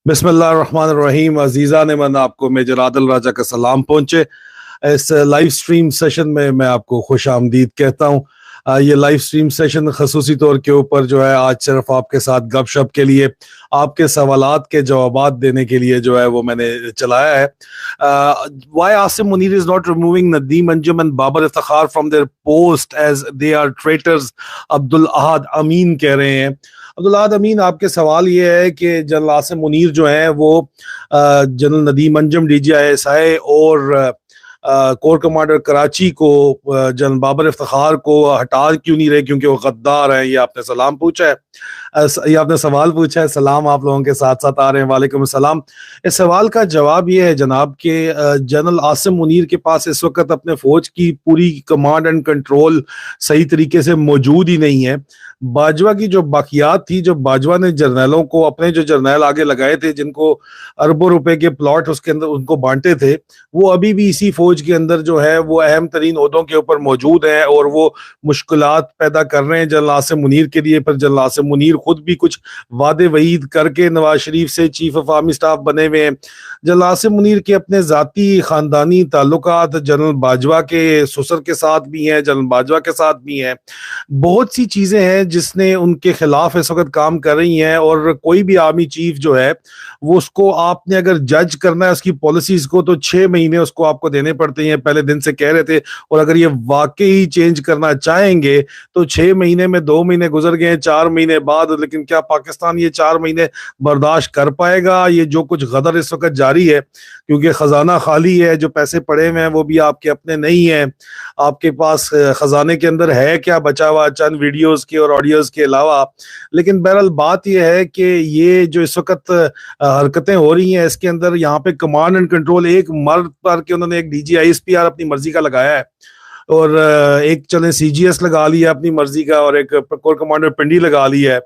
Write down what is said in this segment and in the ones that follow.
بسم اللہ الرحمن الرحیم. عزیزان من، آپ کو میجر عادل راجہ کا سلام پہنچے. اس لائیو سٹریم سیشن میں آپ کو خوش آمدید کہتا ہوں. یہ لائیو سٹریم سیشن خصوصی طور کے اوپر جو ہے آج صرف آپ کے ساتھ گپ شپ کے لیے، آپ کے سوالات کے جوابات دینے کے لیے جو ہے وہ میں نے چلایا ہے. Why Asim Munir is not removing Nadeem Anjum and Babar Iftikhar from their post as they are traitors, عبد الأحد امین کہہ رہے ہیں. عبدالحد امین، آپ کے سوال یہ ہے کہ جنرل عاصم منیر جو ہیں وہ جنرل ندیم انجم DGI اور کور کمانڈر کراچی کو جنرل بابر افتخار کو ہٹا کیوں نہیں رہے، کیونکہ وہ غدار ہیں. یہ آپ نے سلام پوچھا ہے، یہ آپ نے سوال پوچھا ہے. سلام آپ لوگوں کے ساتھ ساتھ آ رہے ہیں. وعلیکم السلام. اس سوال کا جواب یہ ہے جناب کہ جنرل عاصم منیر کے پاس اس وقت اپنے فوج کی پوری کمانڈ اینڈ کنٹرول صحیح طریقے سے موجود ہی نہیں ہے. باجوہ کی جو باقیات تھی، جو باجوہ نے جرنیلوں کو، اپنے جو جرنیل آگے لگائے تھے جن کو اربوں روپے کے پلاٹ اس کے اندر ان کو بانٹے تھے، وہ ابھی بھی اسی فوج کے اندر جو ہے وہ اہم ترین عہدوں کے اوپر موجود ہیں اور وہ مشکلات پیدا کر رہے ہیں جنرل عاصم منیر کے لیے. پر جنرل عاصم منیر خود بھی کچھ وعدے وعید کر کے نواز شریف سے چیف آف آرمی سٹاف بنے ہوئے ہیں. جنرل عاصم منیر کے اپنے ذاتی خاندانی تعلقات جنرل باجوہ کے سسر کے ساتھ بھی ہیں، جنرل باجوہ کے ساتھ بھی ہیں. بہت سی چیزیں ہیں جس نے ان کے خلاف اس وقت کام کر رہی ہیں، اور کوئی بھی آرمی چیف جو ہے وہ اس کو آپ نے اگر جج کرنا ہے اس کی پالیسیز کو تو 6 مہینے اس کو آپ کو دینے پڑتے ہیں. پہلے دن سے کہہ رہے تھے، اور اگر یہ واقعی چینج کرنا چاہیں گے تو 6 مہینے میں 2 مہینے گزر گئے، 4 مہینے بعد. لیکن کیا پاکستان یہ 4 مہینے برداشت کر پائے گا؟ یہ جو کچھ غدر اس وقت جاری ہے، کیونکہ خزانہ خالی ہے، جو پیسے پڑے ہوئے ہیں وہ بھی آپ کے اپنے نہیں ہیں. آپ کے پاس خزانے کے اندر ہے کیا بچا ہوا چند ویڈیوز کے اور آڈیوز کے علاوہ. لیکن بہرحال بات یہ ہے کہ یہ جو اس وقت حرکتیں ہو رہی ہیں اس کے اندر یہاں پہ کمانڈ اینڈ کنٹرول ایک مرد پر کہ انہوں نے ایک DGI SPR اپنی مرضی کا لگایا ہے، اور ایک چلیں CGS لگا لیا اپنی مرضی کا، اور ایک کور کمانڈر پنڈی لگا لیا ہے.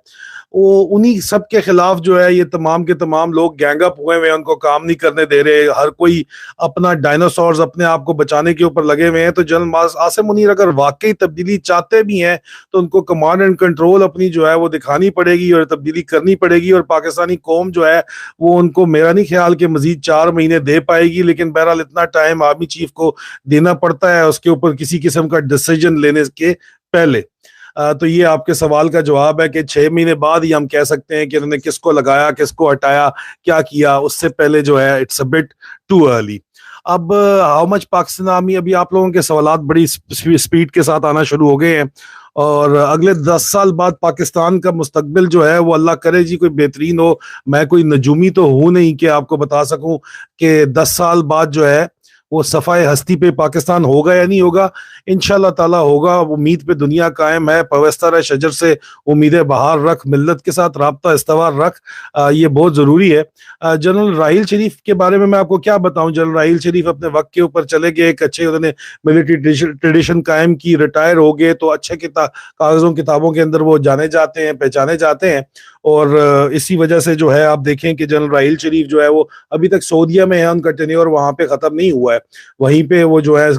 وہ انہی سب کے خلاف جو ہے یہ تمام کے تمام لوگ گینگ اپ ہوئے ہوئے ہیں، ان کو کام نہیں کرنے دے رہے. ہر کوئی اپنا ڈائناسورز اپنے آپ کو بچانے کے اوپر لگے ہوئے ہیں. تو جنرل عاصم منیر اگر واقعی تبدیلی چاہتے بھی ہیں تو ان کو کمانڈ اینڈ کنٹرول اپنی جو ہے وہ دکھانی پڑے گی اور تبدیلی کرنی پڑے گی. اور پاکستانی قوم جو ہے وہ ان کو میرا نہیں خیال کہ مزید 4 مہینے دے پائے گی. لیکن بہرحال اتنا ٹائم آرمی چیف کو دینا پڑتا ہے اس کے اوپر کسی قسم کا ڈیسیجن لینے کے پہلے. تو یہ آپ کے سوال کا جواب ہے کہ 6 مہینے بعد ہی ہم کہہ سکتے ہیں کہ انہوں نے کس کو لگایا، کس کو ہٹایا، کیا کیا. اس سے پہلے جو ہے it's a bit too early. اب ہاؤ مچ پاکستان آرمی، ابھی آپ لوگوں کے سوالات بڑی سپیڈ کے ساتھ آنا شروع ہو گئے ہیں، اور اگلے 10 سال بعد پاکستان کا مستقبل جو ہے وہ اللہ کرے جی کوئی بہترین ہو. میں کوئی نجومی تو ہوں نہیں کہ آپ کو بتا سکوں کہ 10 سال بعد جو ہے وہ صفائے ہستی پہ پاکستان ہوگا یا نہیں ہوگا. انشاءاللہ تعالی ہوگا. امید پہ دنیا قائم ہے. پوستر شجر سے امید بہار رکھ، ملت کے ساتھ رابطہ استوار رکھ، یہ بہت ضروری ہے. جنرل راحیل شریف کے بارے میں آپ کو کیا بتاؤں. جنرل راحیل شریف اپنے وقت کے اوپر چلے گئے، ایک اچھے انہوں نے ملٹری ٹریڈیشن قائم کی، ریٹائر ہو گئے، تو اچھے کاغذوں کتابوں کے اندر وہ جانے جاتے ہیں، پہچانے جاتے ہیں. اور اسی وجہ سے جو ہے آپ دیکھیں کہ جنرل راحیل شریف جو ہے وہ ابھی تک سعودیہ میں ہے، ان کا ٹینیور وہاں پہ ختم نہیں ہوا ہے. وہیں پہ وہ جو ہے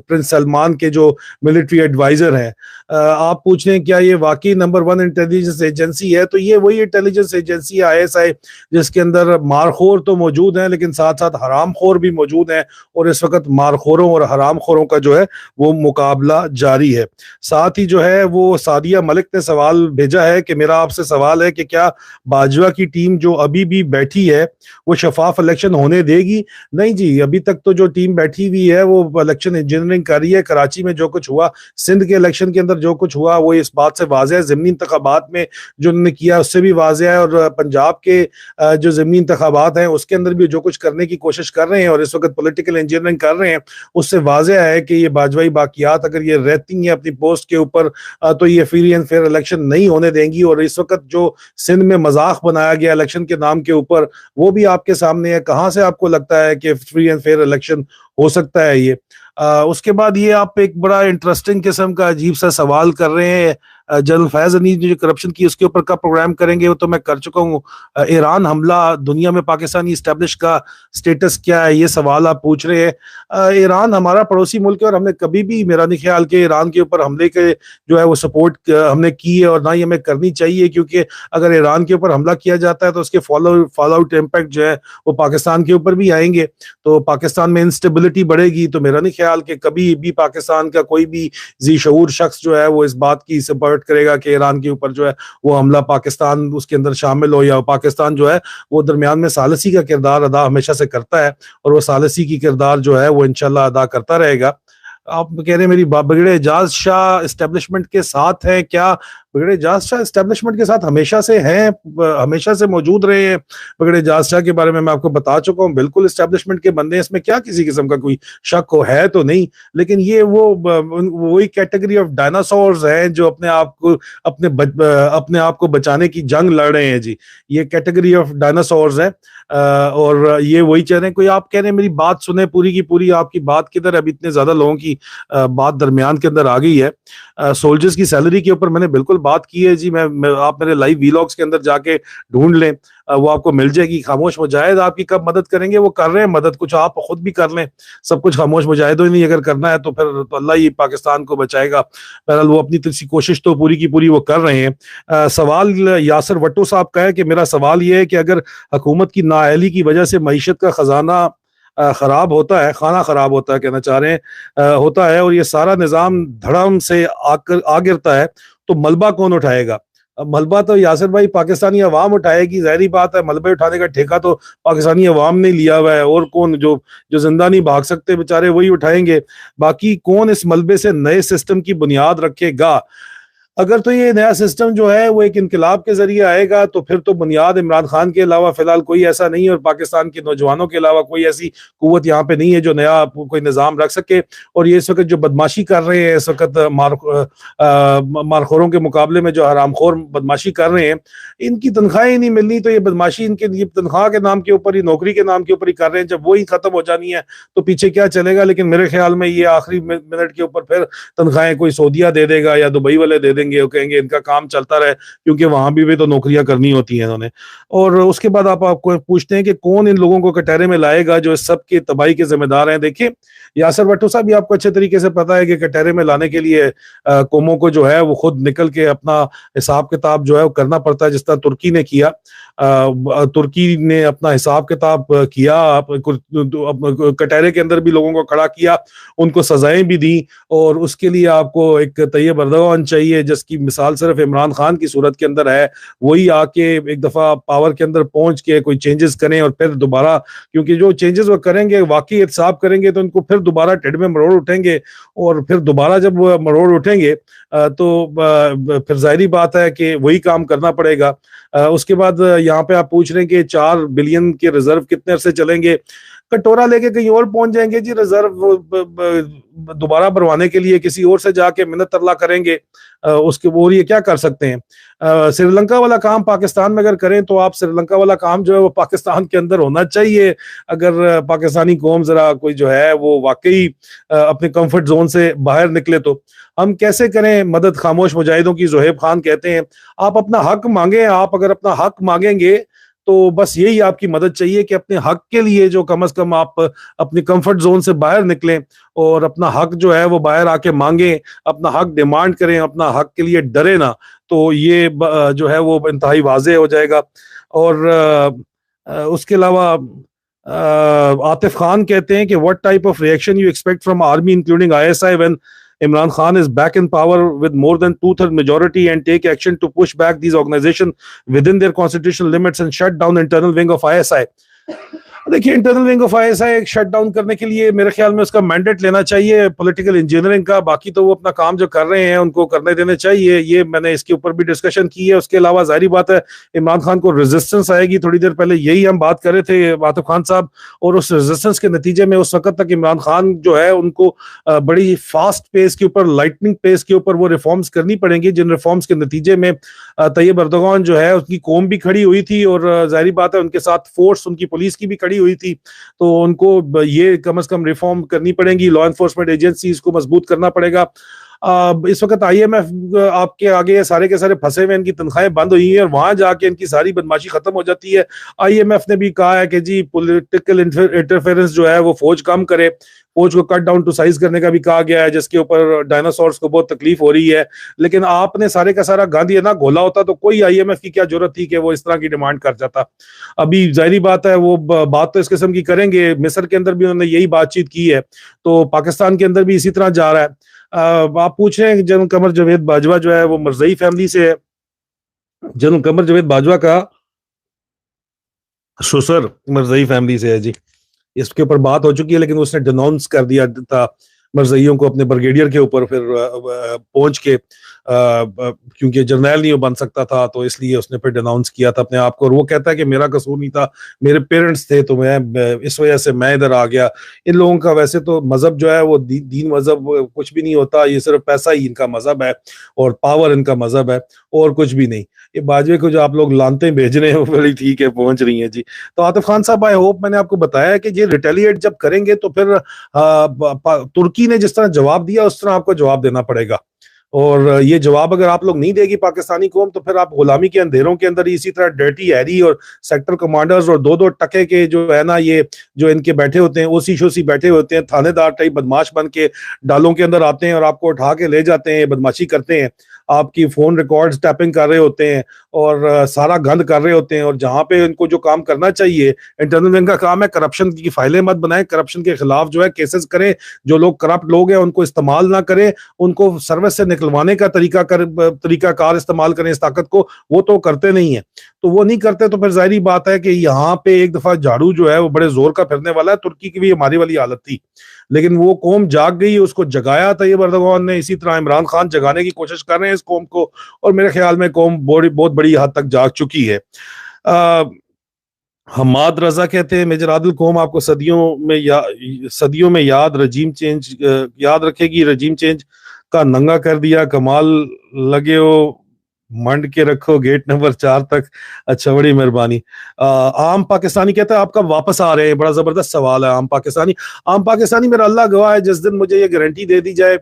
پرنس سلمان کے جو ملٹری ایڈوائزر ہیں. آپ پوچھ رہے ہیں کیا یہ واقعی نمبر 1 انٹیلیجنس ایجنسی ہے؟ تو یہ وہی انٹیلیجنس ایجنسی ISI جس کے اندر مارخور تو موجود ہیں لیکن ساتھ ساتھ حرام خور بھی موجود ہیں، اور اس وقت مارخوروں اور حرام خوروں کا جو ہے وہ مقابلہ جاری ہے. ساتھ ہی جو ہے وہ سعدیہ ملک نے سوال بھیجا ہے کہ میرا آپ سے سوال ہے کہ کیا باجوہ کی ٹیم جو ابھی بھی بیٹھی ہے وہ شفاف الیکشن ہونے دے گی؟ نہیں جی، ابھی تک تو جو ٹیم بیٹھی ہوئی ہے وہ الیکشن انجینئرنگ کر رہی ہے. کراچی میں جو کچھ ہوا، سندھ کے الیکشن کے اندر جو کچھ ہوا وہ اس بات سے واضح ہے. ضمنی انتخابات میں جو انہوں نے کیا اس سے بھی واضح ہے، اور پنجاب کے جو ضمنی انتخابات ہیں اس کے اندر بھی جو کچھ کرنے کی کوشش کر رہے ہیں اور اس وقت پولیٹیکل انجینئرنگ کر رہے ہیں، اس سے واضح ہے کہ یہ باجوائی باقیات اگر یہ رہتی ہیں اپنی پوسٹ کے اوپر تو یہ فری اینڈ فیئر الیکشن نہیں ہونے دیں گی. اور اس وقت جو سندھ میں مذاق بنایا گیا الیکشن کے نام کے اوپر وہ بھی آپ کے سامنے ہے. کہاں سے آپ کو لگتا ہے کہ فری اینڈ فیئر الیکشن ہو سکتا ہے یہ؟ اس کے بعد یہ آپ ایک بڑا انٹرسٹنگ قسم کا عجیب سا سوال کر رہے ہیں، جنرل فیض انیس نے جو کرپشن کی اس کے اوپر کا پروگرام کریں گے، وہ تو میں کر چکا ہوں۔ ایران حملہ، دنیا میں پاکستانی اسٹیبلش کا سٹیٹس کیا ہے، یہ سوال آپ پوچھ رہے ہیں۔ ایران ہمارا پڑوسی ملک ہے اور ہم نے کبھی بھی، میرا نہیں خیال کہ ایران کے اوپر حملے کے جو ہے وہ سپورٹ ہم نے کی ہے، اور نہ ہی ہمیں کرنی چاہیے، کیونکہ اگر ایران کے اوپر حملہ کیا جاتا ہے تو اس کے فال آؤٹ امپیکٹ جو ہے وہ پاکستان کے اوپر بھی آئیں گے، تو پاکستان میں انسٹیبلٹی بڑھے گی۔ تو میرا نہیں خیال کہ کبھی بھی پاکستان کا کوئی بھی ذی شعور شخص جو ہے وہ اس بات کی سپورٹ کرے گا کہ ایران کے اوپر جو ہے وہ حملہ پاکستان اس کے اندر شامل ہو، یا پاکستان جو ہے وہ درمیان میں ثالثی کا کردار ادا ہمیشہ سے کرتا ہے، اور وہ ثالثی کی کردار جو ہے وہ انشاءاللہ ادا کرتا رہے گا۔ آپ کہہ رہے ہیں میری بگڑے اعجاز شاہ اسٹیبلشمنٹ کے ساتھ ہیں، کیا بگڑے اعجاز شاہ اسٹیبلشمنٹ کے ساتھ ہمیشہ سے ہیں، ہمیشہ سے موجود رہے ہیں؟ بگڑے اعجاز شاہ کے بارے میں آپ کو بتا چکا ہوں، بالکل اسٹیبلشمنٹ کے بندے ہیں، اس میں کیا کسی قسم کا کوئی شک ہو ہے تو نہیں، لیکن یہ وہی کیٹیگری آف ڈائناسورز ہیں جو اپنے آپ کو بچانے کی جنگ لڑ رہے ہیں جی، یہ کیٹیگری آف ڈائناسورز ہیں، اور یہ وہی چاہ رہے ہیں۔ کوئی آپ کہہ رہے ہیں میری بات سنیں پوری کی پوری، آپ کی بات کدھر ہے؟ اب اتنے زیادہ لوگوں کی بات درمیان کے اندر آ گئی ہے۔ سولجرز کی سیلری کے اوپر میں نے بالکل بات کی ہے جی، آپ میرے لائیو ویلاگس کے اندر جا کے ڈھونڈ لیں، وہ آپ کو مل جائے گی۔ خاموش مجاہد آپ کی کب مدد کریں گے؟ وہ کر رہے ہیں مدد، کچھ آپ خود بھی کر لیں، سب کچھ خاموش مجاہدوں ہی نہیں اگر کرنا ہے تو پھر تو اللہ ہی پاکستان کو بچائے گا۔ بہرحال وہ اپنی طرف سے کوشش تو پوری کی پوری وہ کر رہے ہیں۔ سوال یاسر وٹو صاحب کا ہے کہ میرا سوال یہ ہے کہ اگر حکومت کی نااہلی کی وجہ سے معیشت کا خزانہ خراب ہوتا ہے، خانہ خراب ہوتا ہے کہنا چاہ رہے ہیں، ہوتا ہے، اور یہ سارا نظام دھڑم سے آ گرتا ہے تو ملبہ کون اٹھائے گا؟ ملبہ تو یاسر بھائی پاکستانی عوام اٹھائے گی، ظاہری بات ہے، ملبے اٹھانے کا ٹھیکہ تو پاکستانی عوام نے لیا ہوا ہے، اور کون جو زندہ نہیں بھاگ سکتے بیچارے وہی اٹھائیں گے، باقی کون اس ملبے سے نئے سسٹم کی بنیاد رکھے گا؟ اگر تو یہ نیا سسٹم جو ہے وہ ایک انقلاب کے ذریعے آئے گا تو پھر تو بنیاد عمران خان کے علاوہ فی الحال کوئی ایسا نہیں ہے، اور پاکستان کے نوجوانوں کے علاوہ کوئی ایسی قوت یہاں پہ نہیں ہے جو نیا کوئی نظام رکھ سکے۔ اور یہ اس وقت جو بدماشی کر رہے ہیں، اس وقت مارخوروں کے مقابلے میں جو حرام خور بدماشی کر رہے ہیں، ان کی تنخواہیں نہیں ملنی، تو یہ بدماشی ان کے تنخواہ کے نام کے اوپر ہی، نوکری کے نام کے اوپر ہی کر رہے ہیں۔ جب وہی ختم ہو جانی ہے تو پیچھے کیا چلے گا؟ لیکن میرے خیال میں یہ آخری منٹ کے اوپر پھر تنخواہیں کوئی سعودیہ دے دے گا یا دبئی والے دے دیں گے، وہ کہیں گے ان کا کام چلتا رہے، کیونکہ وہاں بھی تو نوکریاں کرنی ہوتی ہیں انہوں نے۔ اور اس کے بعد آپ کو پوچھتے ہیں کہ کون ان لوگوں کو کٹہرے میں لائے گا جو اس سب کی تباہی کے ذمہ دار ہیں؟ دیکھیں یاسر بھٹو صاحب، یہ آپ کو اچھے طریقے سے پتا ہے کہ کٹہرے میں لانے کے لیے قوموں کو جو ہے وہ خود نکل کے اپنا حساب کتاب جو ہے وہ کرنا پڑتا ہے، جس طرح ترکی نے کیا۔ ترکی نے اپنا حساب کتاب کیا، کٹہرے کے اندر بھی لوگوں کو کھڑا کیا، ان کو سزائیں بھی دیں، اور اس کے لیے آپ کو ایک طیب اردوغان چاہیے جس کی مثال صرف عمران خان کی صورت کے اندر ہے، وہی آ کے ایک دفعہ پاور کے اندر پہنچ کے کوئی چینجز کریں، اور پھر دوبارہ، کیونکہ جو چینجز وہ کریں گے واقعی احتساب کریں گے تو ان کو پھر دوبارہ ٹھڈ میں مروڑ اٹھیں گے، اور پھر دوبارہ جب وہ مروڑ اٹھیں گے تو پھر ظاہری بات ہے کہ وہی کام کرنا پڑے گا۔ اس کے بعد یہاں پہ آپ پوچھ رہے ہیں کہ 4 بلین کے ریزرو کتنے عرصے چلیں گے؟ کٹورا لے کے کہیں اور پہنچ جائیں گے جی، ریزرو دوبارہ بھروانے کے لیے کسی اور سے جا کے منت ترلا کریں گے، اس کے وہ یہ کیا کر سکتے ہیں؟ سری لنکا والا کام پاکستان میں اگر کریں تو آپ سری لنکا والا کام جو ہے وہ پاکستان کے اندر ہونا چاہیے، اگر پاکستانی قوم ذرا کوئی جو ہے وہ واقعی اپنے کمفرٹ زون سے باہر نکلے تو ہم کیسے کریں مدد؟ خاموش مجاہدوں کی زہیب خان کہتے ہیں آپ اپنا حق مانگیں، آپ اگر اپنا حق مانگیں گے تو بس یہی آپ کی مدد چاہیے کہ اپنے حق کے لیے جو کم از کم آپ اپنی کمفرٹ زون سے باہر نکلیں اور اپنا حق جو ہے وہ باہر آ کے مانگیں، اپنا حق ڈیمانڈ کریں، اپنا حق کے لیے ڈرے نہ، تو یہ جو ہے وہ انتہائی واضح ہو جائے گا۔ اور اس کے علاوہ عاطف خان کہتے ہیں کہ what type of reaction you expect from army including ISI when Imran Khan is back in power with more than 2/3 majority and take action to push back these organizations within their constitutional limits and shut down internal wing of ISI؟ دیکھیے internal wing of ISI ایک shut down کرنے کے لیے میرے خیال میں اس کا mandate لینا چاہیے پولیٹیکل انجینئرنگ کا، باقی تو وہ اپنا کام جو کر رہے ہیں ان کو کرنے دینے چاہیے، یہ میں نے اس کے اوپر بھی ڈسکشن کی ہے۔ اس کے علاوہ ظاہری بات ہے عمران خان کو ریزسٹنس آئے گی، تھوڑی دیر پہلے یہی ہم بات کر رہے تھے عاطف خان صاحب، اور اس ریزسٹنس کے نتیجے میں اس وقت تک عمران خان جو ہے ان کو بڑی فاسٹ پیس کے اوپر، لائٹننگ پیس کے اوپر وہ ریفارمز کرنی پڑیں گی، جن ریفارمز کے نتیجے میں طیب اردوغان جو ہے اس کی قوم بھی کھڑی ہوئی تھی، اور ظاہری بات ہے ان کے ساتھ فورس ان کی پولیس کی بھی کھڑی پڑی ہوئی تھی, تو ان کو یہ کم از کم ریفارم کرنی پڑیں گی, لا انفورسمنٹ ایجنسیز کو مضبوط کرنا پڑے گا. اس وقت آئی ایم ایف آپ کے آگے سارے کے سارے پھنسے ہوئے, ان کی تنخواہیں بند ہوئی ہیں اور وہاں جا کے ان کی ساری بدماشی ختم ہو جاتی ہے. آئی ایم ایف نے بھی کہا ہے کہ جی پولیٹیکل انٹرفیئرنس جو ہے وہ فوج کم کرے, فوج کو کٹ ڈاؤن ٹو سائز کرنے کا بھی کہا گیا ہے, جس کے اوپر ڈائناسورس کو بہت تکلیف ہو رہی ہے. لیکن آپ نے سارے کا سارا گاندھی نہ گھولا ہوتا تو کوئی آئی ایم ایف کی کیا ضرورت تھی کہ وہ اس طرح کی ڈیمانڈ کر جاتا. ابھی ظاہری بات ہے وہ بات تو اس قسم کی کریں گے, مصر کے اندر بھی انہوں نے یہی بات چیت کی ہے, تو پاکستان کے اندر بھی اسی طرح جا رہا ہے. آپ پوچھ رہے ہیں جنرل قمر جاوید باجوہ جو ہے وہ مرزائی فیملی سے ہے. جنرل قمر جاوید باجوہ کا سسر مرزائی فیملی سے ہے جی, اس کے اوپر بات ہو چکی ہے, لیکن اس نے ڈیناؤنس کر دیا تھا مرزائیوں کو اپنے بریگیڈیئر کے اوپر, پھر پہنچ کے کیونکہ جرنیل نہیں بن سکتا تھا تو اس لیے اس نے پھر ڈیناؤنس کیا تھا اپنے آپ کو, اور وہ کہتا ہے کہ میرا قصور نہیں تھا, میرے پیرنٹس تھے تو میں اس وجہ سے میں ادھر آ گیا. ان لوگوں کا ویسے تو مذہب جو ہے وہ دین مذہب کچھ بھی نہیں ہوتا, یہ صرف پیسہ ہی ان کا مذہب ہے اور پاور ان کا مذہب ہے اور کچھ بھی نہیں. یہ باجوے کو جو آپ لوگ لانتیں بھیج رہے ہیں وہ بڑی ٹھیک ہے پہنچ رہی ہیں جی. تو عاطف خان صاحب آئی ہوپ میں نے آپ کو بتایا کہ یہ ریٹیلیٹ جب کریں گے تو پھر ترکی نے جس طرح جواب دیا اس طرح آپ کو جواب دینا پڑے گا, اور یہ جواب اگر آپ لوگ نہیں دے گی پاکستانی قوم تو پھر آپ غلامی کے اندھیروں کے اندر اسی طرح ڈرٹی ہیری اور سیکٹر کمانڈرز اور دو ٹکے کے جو ہے نا, یہ جو ان کے بیٹھے ہوتے ہیں اوسی شوسی بیٹھے ہوتے ہیں, تھانے دار ٹائپ بدماش بن کے ڈالوں کے اندر آتے ہیں اور آپ کو اٹھا کے لے جاتے ہیں, بدماشی کرتے ہیں, آپ کی فون ریکارڈز ٹیپنگ کر رہے ہوتے ہیں اور سارا گند کر رہے ہوتے ہیں. اور جہاں پہ ان کو جو کام کرنا چاہیے, انٹرنل ونگ کا کام ہے کرپشن کی فائلیں مت بنائیں, کرپشن کے خلاف جو ہے کیسز کریں, جو لوگ کرپٹ لوگ ہیں ان کو استعمال نہ کریں, ان کو سروس سے نکلوانے کا طریقہ کار استعمال کریں اس طاقت کو, وہ تو کرتے نہیں ہیں. تو وہ نہیں کرتے تو پھر ظاہری بات ہے کہ یہاں پہ ایک دفعہ جھاڑو جو ہے وہ بڑے زور کا پھرنے والا ہے. ترکی کی بھی ہماری والی حالت تھی, لیکن وہ قوم جاگ گئی, اس کو جگایا طیب اردوغان نے, اسی طرح عمران خان جگانے کی کوشش کر رہے ہیں اس قوم کو, اور میرے خیال میں قوم بہت بڑی حد تک جاگ چکی ہے. حماد رضا کہتے ہیں میجر عادل قوم آپ کو صدیوں میں یاد رکھے گی, رجیم چینج کا ننگا کر دیا, کمال لگے ہو منڈ کے رکھو گیٹ نمبر 4 تک. اچھا بڑی مہربانی. عام پاکستانی کہتا ہے آپ کب واپس آ رہے ہیں, بڑا زبردست سوال ہے. عام پاکستانی میرا اللہ گواہ ہے, جس دن مجھے یہ گارنٹی دے دی جائے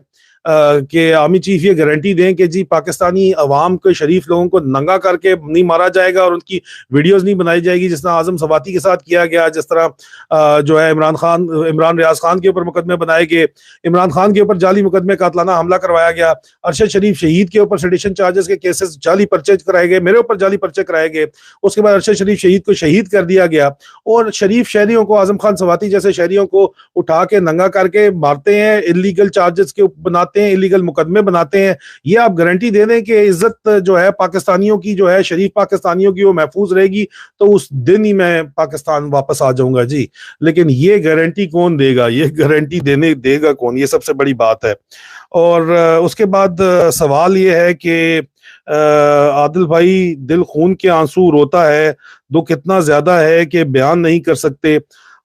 کہ آرمی چیف یہ گارنٹی دیں کہ جی پاکستانی عوام کے شریف لوگوں کو ننگا کر کے نہیں مارا جائے گا اور ان کی ویڈیوز نہیں بنائی جائے گی, جس طرح اعظم سواتی کے ساتھ کیا گیا, جس طرح جو ہے عمران ریاض خان کے اوپر مقدمے بنائے گئے, عمران خان کے اوپر جعلی مقدمے قاتلانہ حملہ کروایا گیا, ارشد شریف شہید کے اوپر سیڈیشن چارجز کے کیسز جعلی پرچے کرائے گئے, میرے اوپر جعلی پرچے کرائے گئے, اس کے بعد ارشد شریف شہید کو شہید کر دیا گیا, اور شریف شہریوں کو, اعظم خان سواتی جیسے شہریوں کو اٹھا کے ننگا کر کے مارتے ہیں, انلیگل چارجز کے بناتے ہیں, انلیگل مقدمے بناتے ہیں. یہ آپ گارنٹی دے دیں کہ عزت جو ہے پاکستانیوں کی جو ہے شریف پاکستانیوں کی وہ محفوظ رہے گی تو اس دن ہی میں پاکستان واپس آ جاؤں گا جی. لیکن یہ گارنٹی کون دے گا, یہ گارنٹی دے گا کون, یہ سب سے بڑی بات ہے. اور اس کے بعد سوال یہ ہے کہ عادل بھائی دل خون کے آنسو روتا ہے, دکھ اتنا زیادہ ہے کہ بیان نہیں کر سکتے,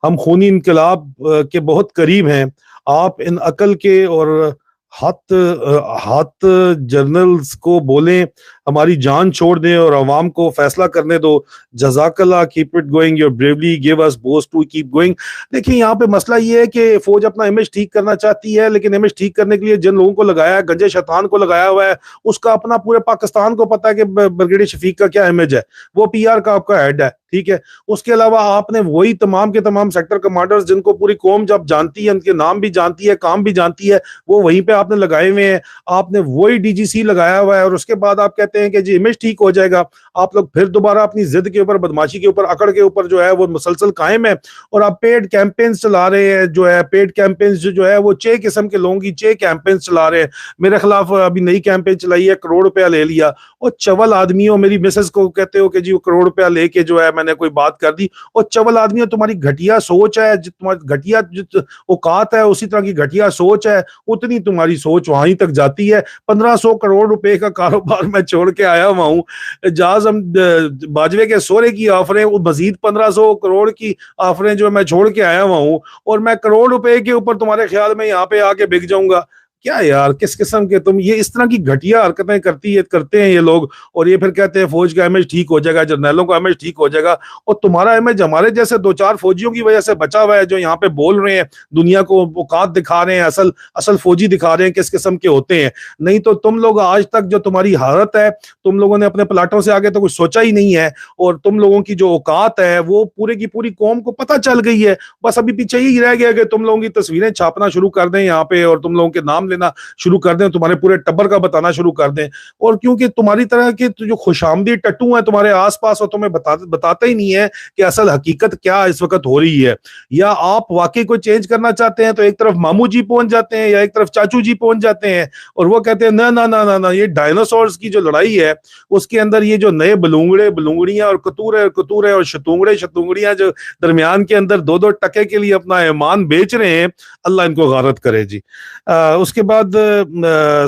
ہم خونی انقلاب کے بہت قریب ہیں, آپ ان عقل کے اور ہاتھ جرنلز کو بولیں ہماری جان چھوڑ دیں اور عوام کو فیصلہ کرنے دو. جزاک اللہ, keep it going, your bravery give us boost to keep going. دیکھیں یہاں پہ مسئلہ یہ ہے کہ فوج اپنا امیج ٹھیک کرنا چاہتی ہے, لیکن امیج ٹھیک کرنے کے لیے جن لوگوں کو لگایا ہے, گنجے شیطان کو لگایا ہوا ہے, اس کا اپنا پورے پاکستان کو پتا ہے کہ بریگیڈیئر شفیق کا کیا امیج ہے, وہ پی آر کا آپ کا ہیڈ ہے, ٹھیک ہے. اس کے علاوہ آپ نے وہی تمام کے تمام سیکٹر کمانڈرز جن کو پوری قوم جب جانتی ہے, ان کے نام بھی جانتی ہے, کام بھی جانتی ہے, وہ وہیں پہ آپ نے لگائے ہوئے ہیں. آپ نے وہی ڈی جی سی لگایا ہوا ہے, اور اس کے بعد آپ کہتے ہیں کہ جی امیج ٹھیک ہو جائے گا. آپ لوگ پھر دوبارہ اپنی ضد کے اوپر, بدماشی کے اوپر, اکڑ کے اوپر جو ہے وہ مسلسل قائم ہے, اور آپ پیڈ کیمپینز چلا رہے ہیں. جو ہے پیڈ کیمپینز جو ہے وہ 6 قسم کے لوگوں کی 6 کیمپینز چلا رہے ہیں. میرے خلاف ابھی نئی کیمپین چلائی ہے, کروڑ روپیہ لے لیا. اور چول آدمیوں, میری مسز کو کہتے ہو کہ جی وہ کروڑ روپیہ لے کے جو ہے میں نے کوئی بات کر دی. اور چول آدمیوں, تمہاری گھٹیا سوچ ہے, تمہاری گھٹیا اوقات ہے, اسی طرح کی گھٹیا سوچ ہے, اتنی تمہاری سوچ وہیں تک جاتی ہے. 1500 کروڑ روپے کا کاروبار میں چھوڑ کے آیا ہوا ہوں. جہاز ہم باجوے کے سورے کی آفریں, مزید 1500 کروڑ کی آفریں جو میں چھوڑ کے آیا ہوا ہوں, اور میں کروڑ روپے کے اوپر تمہارے خیال میں یہاں پہ آ کے بک جاؤں گا. کیا یار کس قسم کے تم یہ اس طرح کی گھٹیا حرکتیں کرتے ہیں یہ لوگ, اور یہ پھر کہتے ہیں فوج کا امیج ٹھیک ہو جائے گا, جرنیلوں کا امیج ٹھیک ہو جائے گا, اور تمہارا امیج ہمارے جیسے 2-4 فوجیوں کی وجہ سے بچا ہوا ہے جو یہاں پہ بول رہے ہیں, دنیا کو اوقات دکھا رہے ہیں, اصل فوجی دکھا رہے ہیں کس قسم کے ہوتے ہیں. نہیں تو تم لوگ آج تک جو تمہاری حالت ہے, تم لوگوں نے اپنے پلاٹوں سے آگے تو کچھ سوچا ہی نہیں ہے, اور تم لوگوں کی جو اوقات ہے وہ پورے کی پوری قوم کو پتہ چل گئی ہے. بس ابھی پیچھے ہی رہ گیا کہ تم لوگوں کی تصویریں چھاپنا شروع کر دیں یہاں پہ, اور تم لوگوں کے نام لینا شروع کر دیں, تمہارے پورے ٹبر کا بتانا شروع کر دیں. اور کیونکہ تمہاری طرح کے جو خوش آمدید ٹٹو ہیں تمہارے آس پاس, اور تمہیں بتاتے ہی نہیں ہے کہ اصل حقیقت کیا اس وقت ہو رہی ہے. یا آپ واقعی کوئی چینج کرنا چاہتے ہیں تو ایک طرف مامو جی پہنچ جاتے ہیں یا ایک طرف چاچو جی پہنچ جاتے ہیں, اور وہ کہتے ہیں نہ یہ ڈائناسورز کی جو لڑائی ہے اس کے اندر یہ جو نئے بلونگڑیاں اور کتورے اور شتونگڑیاں جو درمیان کے اندر 2-2 ٹکے کے لیے اپنا ایمان بیچ رہے ہیں, اللہ ان کو غارت کرے جی. اس کے بعد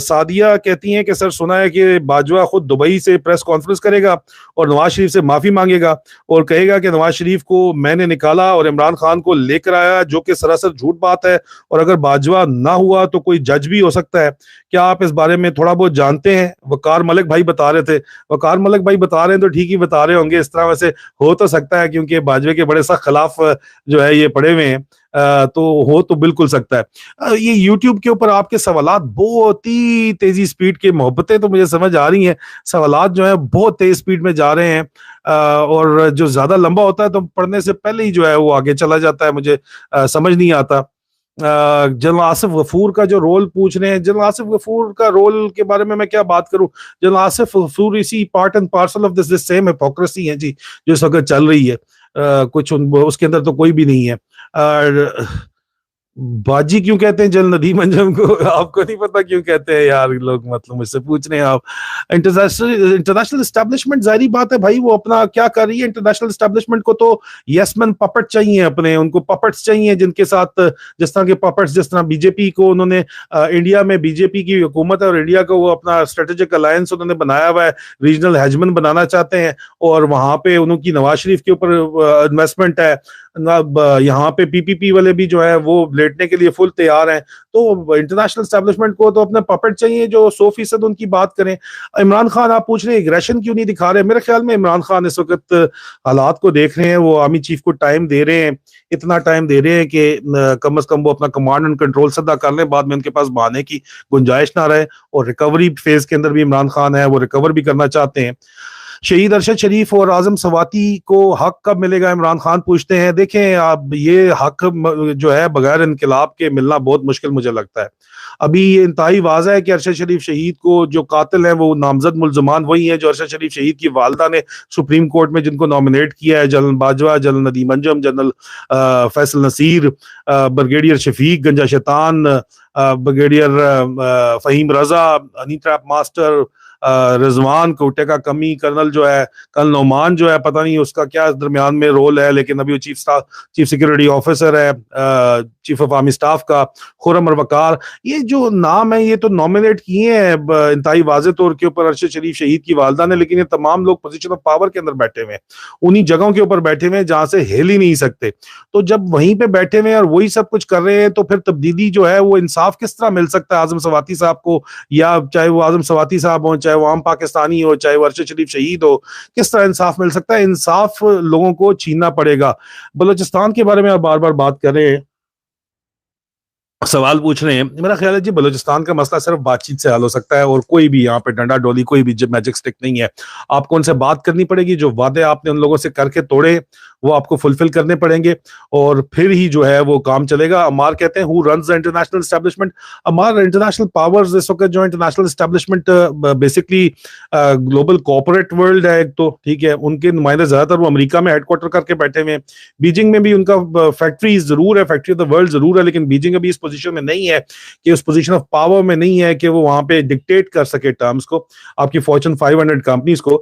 سعدیہ کہتی ہیں کہ سر سنا ہے کہ باجوہ خود دبئی سے پریس کانفرنس کرے گا اور نواز شریف سے معافی مانگے گا, اور کہے گا کہ نواز شریف کو میں نے نکالا اور عمران خان کو لے کر آیا, جو کہ سراسر جھوٹ بات ہے, اور اگر باجوہ نہ ہوا تو کوئی جج بھی ہو سکتا ہے. کیا آپ اس بارے میں تھوڑا بہت جانتے ہیں؟ وقار ملک بھائی بتا رہے تھے. وقار ملک بھائی بتا رہے ہیں تو ٹھیک ہی بتا رہے ہوں گے, اس طرح ویسے ہو تو سکتا ہے کیونکہ باجوہ کے بڑے سخت خلاف جو ہے یہ پڑے ہوئے ہیں, تو ہو تو بالکل سکتا ہے. یہ یوٹیوب کے اوپر آپ کے سوالات بہت ہی تیزی سپیڈ کے, محبتیں تو مجھے سمجھ آ رہی ہیں, سوالات جو ہیں بہت تیز سپیڈ میں جا رہے ہیں, اور جو زیادہ لمبا ہوتا ہے تو پڑھنے سے پہلے ہی جو ہے وہ آگے چلا جاتا ہے, مجھے سمجھ نہیں آتا. جنرل آصف غفور کا جو رول پوچھ رہے ہیں, جنرل آصف غفور کا رول کے بارے میں کیا بات کروں. جنرل آصف غفور اسی part and parcel of this same hypocrisy ہے جی جو اس وقت چل رہی ہے, کچھ اس کے اندر تو کوئی بھی نہیں ہے. باجی کیوں کہتے ہیں جنرل ندیم انجم کو, آپ کو نہیں پتا کیوں کہتے ہیں یار لوگ, مطلب مجھ سے پوچھ رہے ہیں آپ. انٹرنیشنل اسٹیبلشمنٹ ظاہری بات ہے بھائی وہ اپنا کیا کر رہی ہے. انٹرنیشنل اسٹیبلشمنٹ کو تو یس مین پپٹ چاہیے اپنے, ان کو پپٹس چاہیے جن کے ساتھ جس طرح کے پپٹس, جس طرح بی جے پی کو انہوں نے انڈیا میں بی جے پی کی حکومت ہے اور انڈیا کو وہ اپنا اسٹریٹجک الائنس انہوں نے بنایا ہوا ہے, ریجنل ہیجمن بنانا چاہتے ہیں, اور وہاں پہ انہوں کی نواز شریف کے اوپر انویسٹمنٹ ہے. یہاں پہ پی پی پی والے بھی جو ہے وہ لیٹنے کے لیے فل تیار ہیں. تو انٹرنیشنل اسٹیبلشمنٹ کو تو اپنے پپٹ چاہیے جو 100% ان کی بات کریں. عمران خان آپ پوچھ رہے ہیں اگریشن کیوں نہیں دکھا رہے, میرے خیال میں عمران خان اس وقت حالات کو دیکھ رہے ہیں, وہ آرمی چیف کو ٹائم دے رہے ہیں, اتنا ٹائم دے رہے ہیں کہ کم از کم وہ اپنا کمانڈ اینڈ کنٹرول سدا کر لیں, بعد میں ان کے پاس بہانے کی گنجائش نہ رہے. اور ریکوری فیز کے اندر بھی عمران خان ہے, وہ ریکور بھی کرنا چاہتے ہیں. شہید ارشد شریف اور اعظم سواتی کو حق کب ملے گا, عمران خان پوچھتے ہیں. دیکھیں اب یہ حق جو ہے بغیر انقلاب کے ملنا بہت مشکل مجھے لگتا ہے. ابھی یہ انتہائی واضح ہے کہ ارشد شریف شہید کو جو قاتل ہیں وہ نامزد ملزمان وہی ہیں جو ارشد شریف شہید کی والدہ نے سپریم کورٹ میں جن کو نامنیٹ کیا ہے, جنرل باجوہ, جنرل ندیم انجم, جنرل فیصل نصیر, بریگیڈیئر شفیق گنجا شیطان, بریگیڈیئر فہیم رضا, ہنی ٹریپ ماسٹر رضوان کوٹے کا کمی, کرنل جو ہے کرنل نعمان جو ہے پتہ نہیں اس کا کیا درمیان میں رول ہے, لیکن ابھی وہ چیف سیکورٹی آفیسر ہے چیف آف آرمی سٹاف کا, خرم اور وقار. یہ جو نام ہے یہ تو نامنیٹ کیے ہیں انتہائی واضح طور کے اوپر ارشد شریف شہید کی والدہ نے, لیکن یہ تمام لوگ پوزیشن آف پاور کے اندر بیٹھے ہوئے ہیں, انہی جگہوں کے اوپر بیٹھے ہوئے ہیں جہاں سے ہل ہی نہیں سکتے. تو جب وہیں پہ بیٹھے ہوئے ہیں اور وہی سب کچھ کر رہے ہیں تو پھر تبدیلی جو ہے وہ انصاف کس طرح مل سکتا ہے اعظم سواتی صاحب کو, یا چاہے وہ اعظم سواتی صاحب ہوں, چاہے وہ عام پاکستانی ہو, چاہے وہ ارشد شریف شہید ہو, کس طرح انصاف مل سکتا ہے؟ انصاف لوگوں کو چھیننا پڑے گا. بلوچستان کے بارے میں آپ بار بار بات کر رہے ہیں, سوال پوچھ رہے ہیں. میرا خیال ہے جی بلوچستان کا مسئلہ صرف بات چیت سے حل ہو سکتا ہے, اور کوئی بھی یہاں پہ ڈنڈا ڈولی, کوئی بھی میجک سٹک نہیں ہے. آپ کو ان سے بات کرنی پڑے گی, جو وعدے آپ نے ان لوگوں سے کر کے توڑے وہ آپ کو فلفل کرنے پڑیں گے, اور پھر ہی جو ہے وہ کام چلے گا. عمار کہتے ہیں who runs the international establishment. Ammar international powers اس وقت جو international establishment basically global corporate world ہے ایک تو, ٹھیک ہے, ان کے نمائندے زیادہ تر وہ امریکہ میں ہیڈ کوارٹر کر کے بیٹھے ہوئے ہیں. بیجنگ میں بھی ان کا فیکٹری ضرور ہے, فیکٹری آف دا ورلڈ ضرور ہے, لیکن بیجنگ ابھی اس پوزیشن میں نہیں ہے کہ اس پوزیشن آف پاور میں نہیں ہے کہ وہ وہاں پہ ڈکٹیٹ کر سکے ٹرمز کو. آپ کی فارچون 500 کمپنیز کو,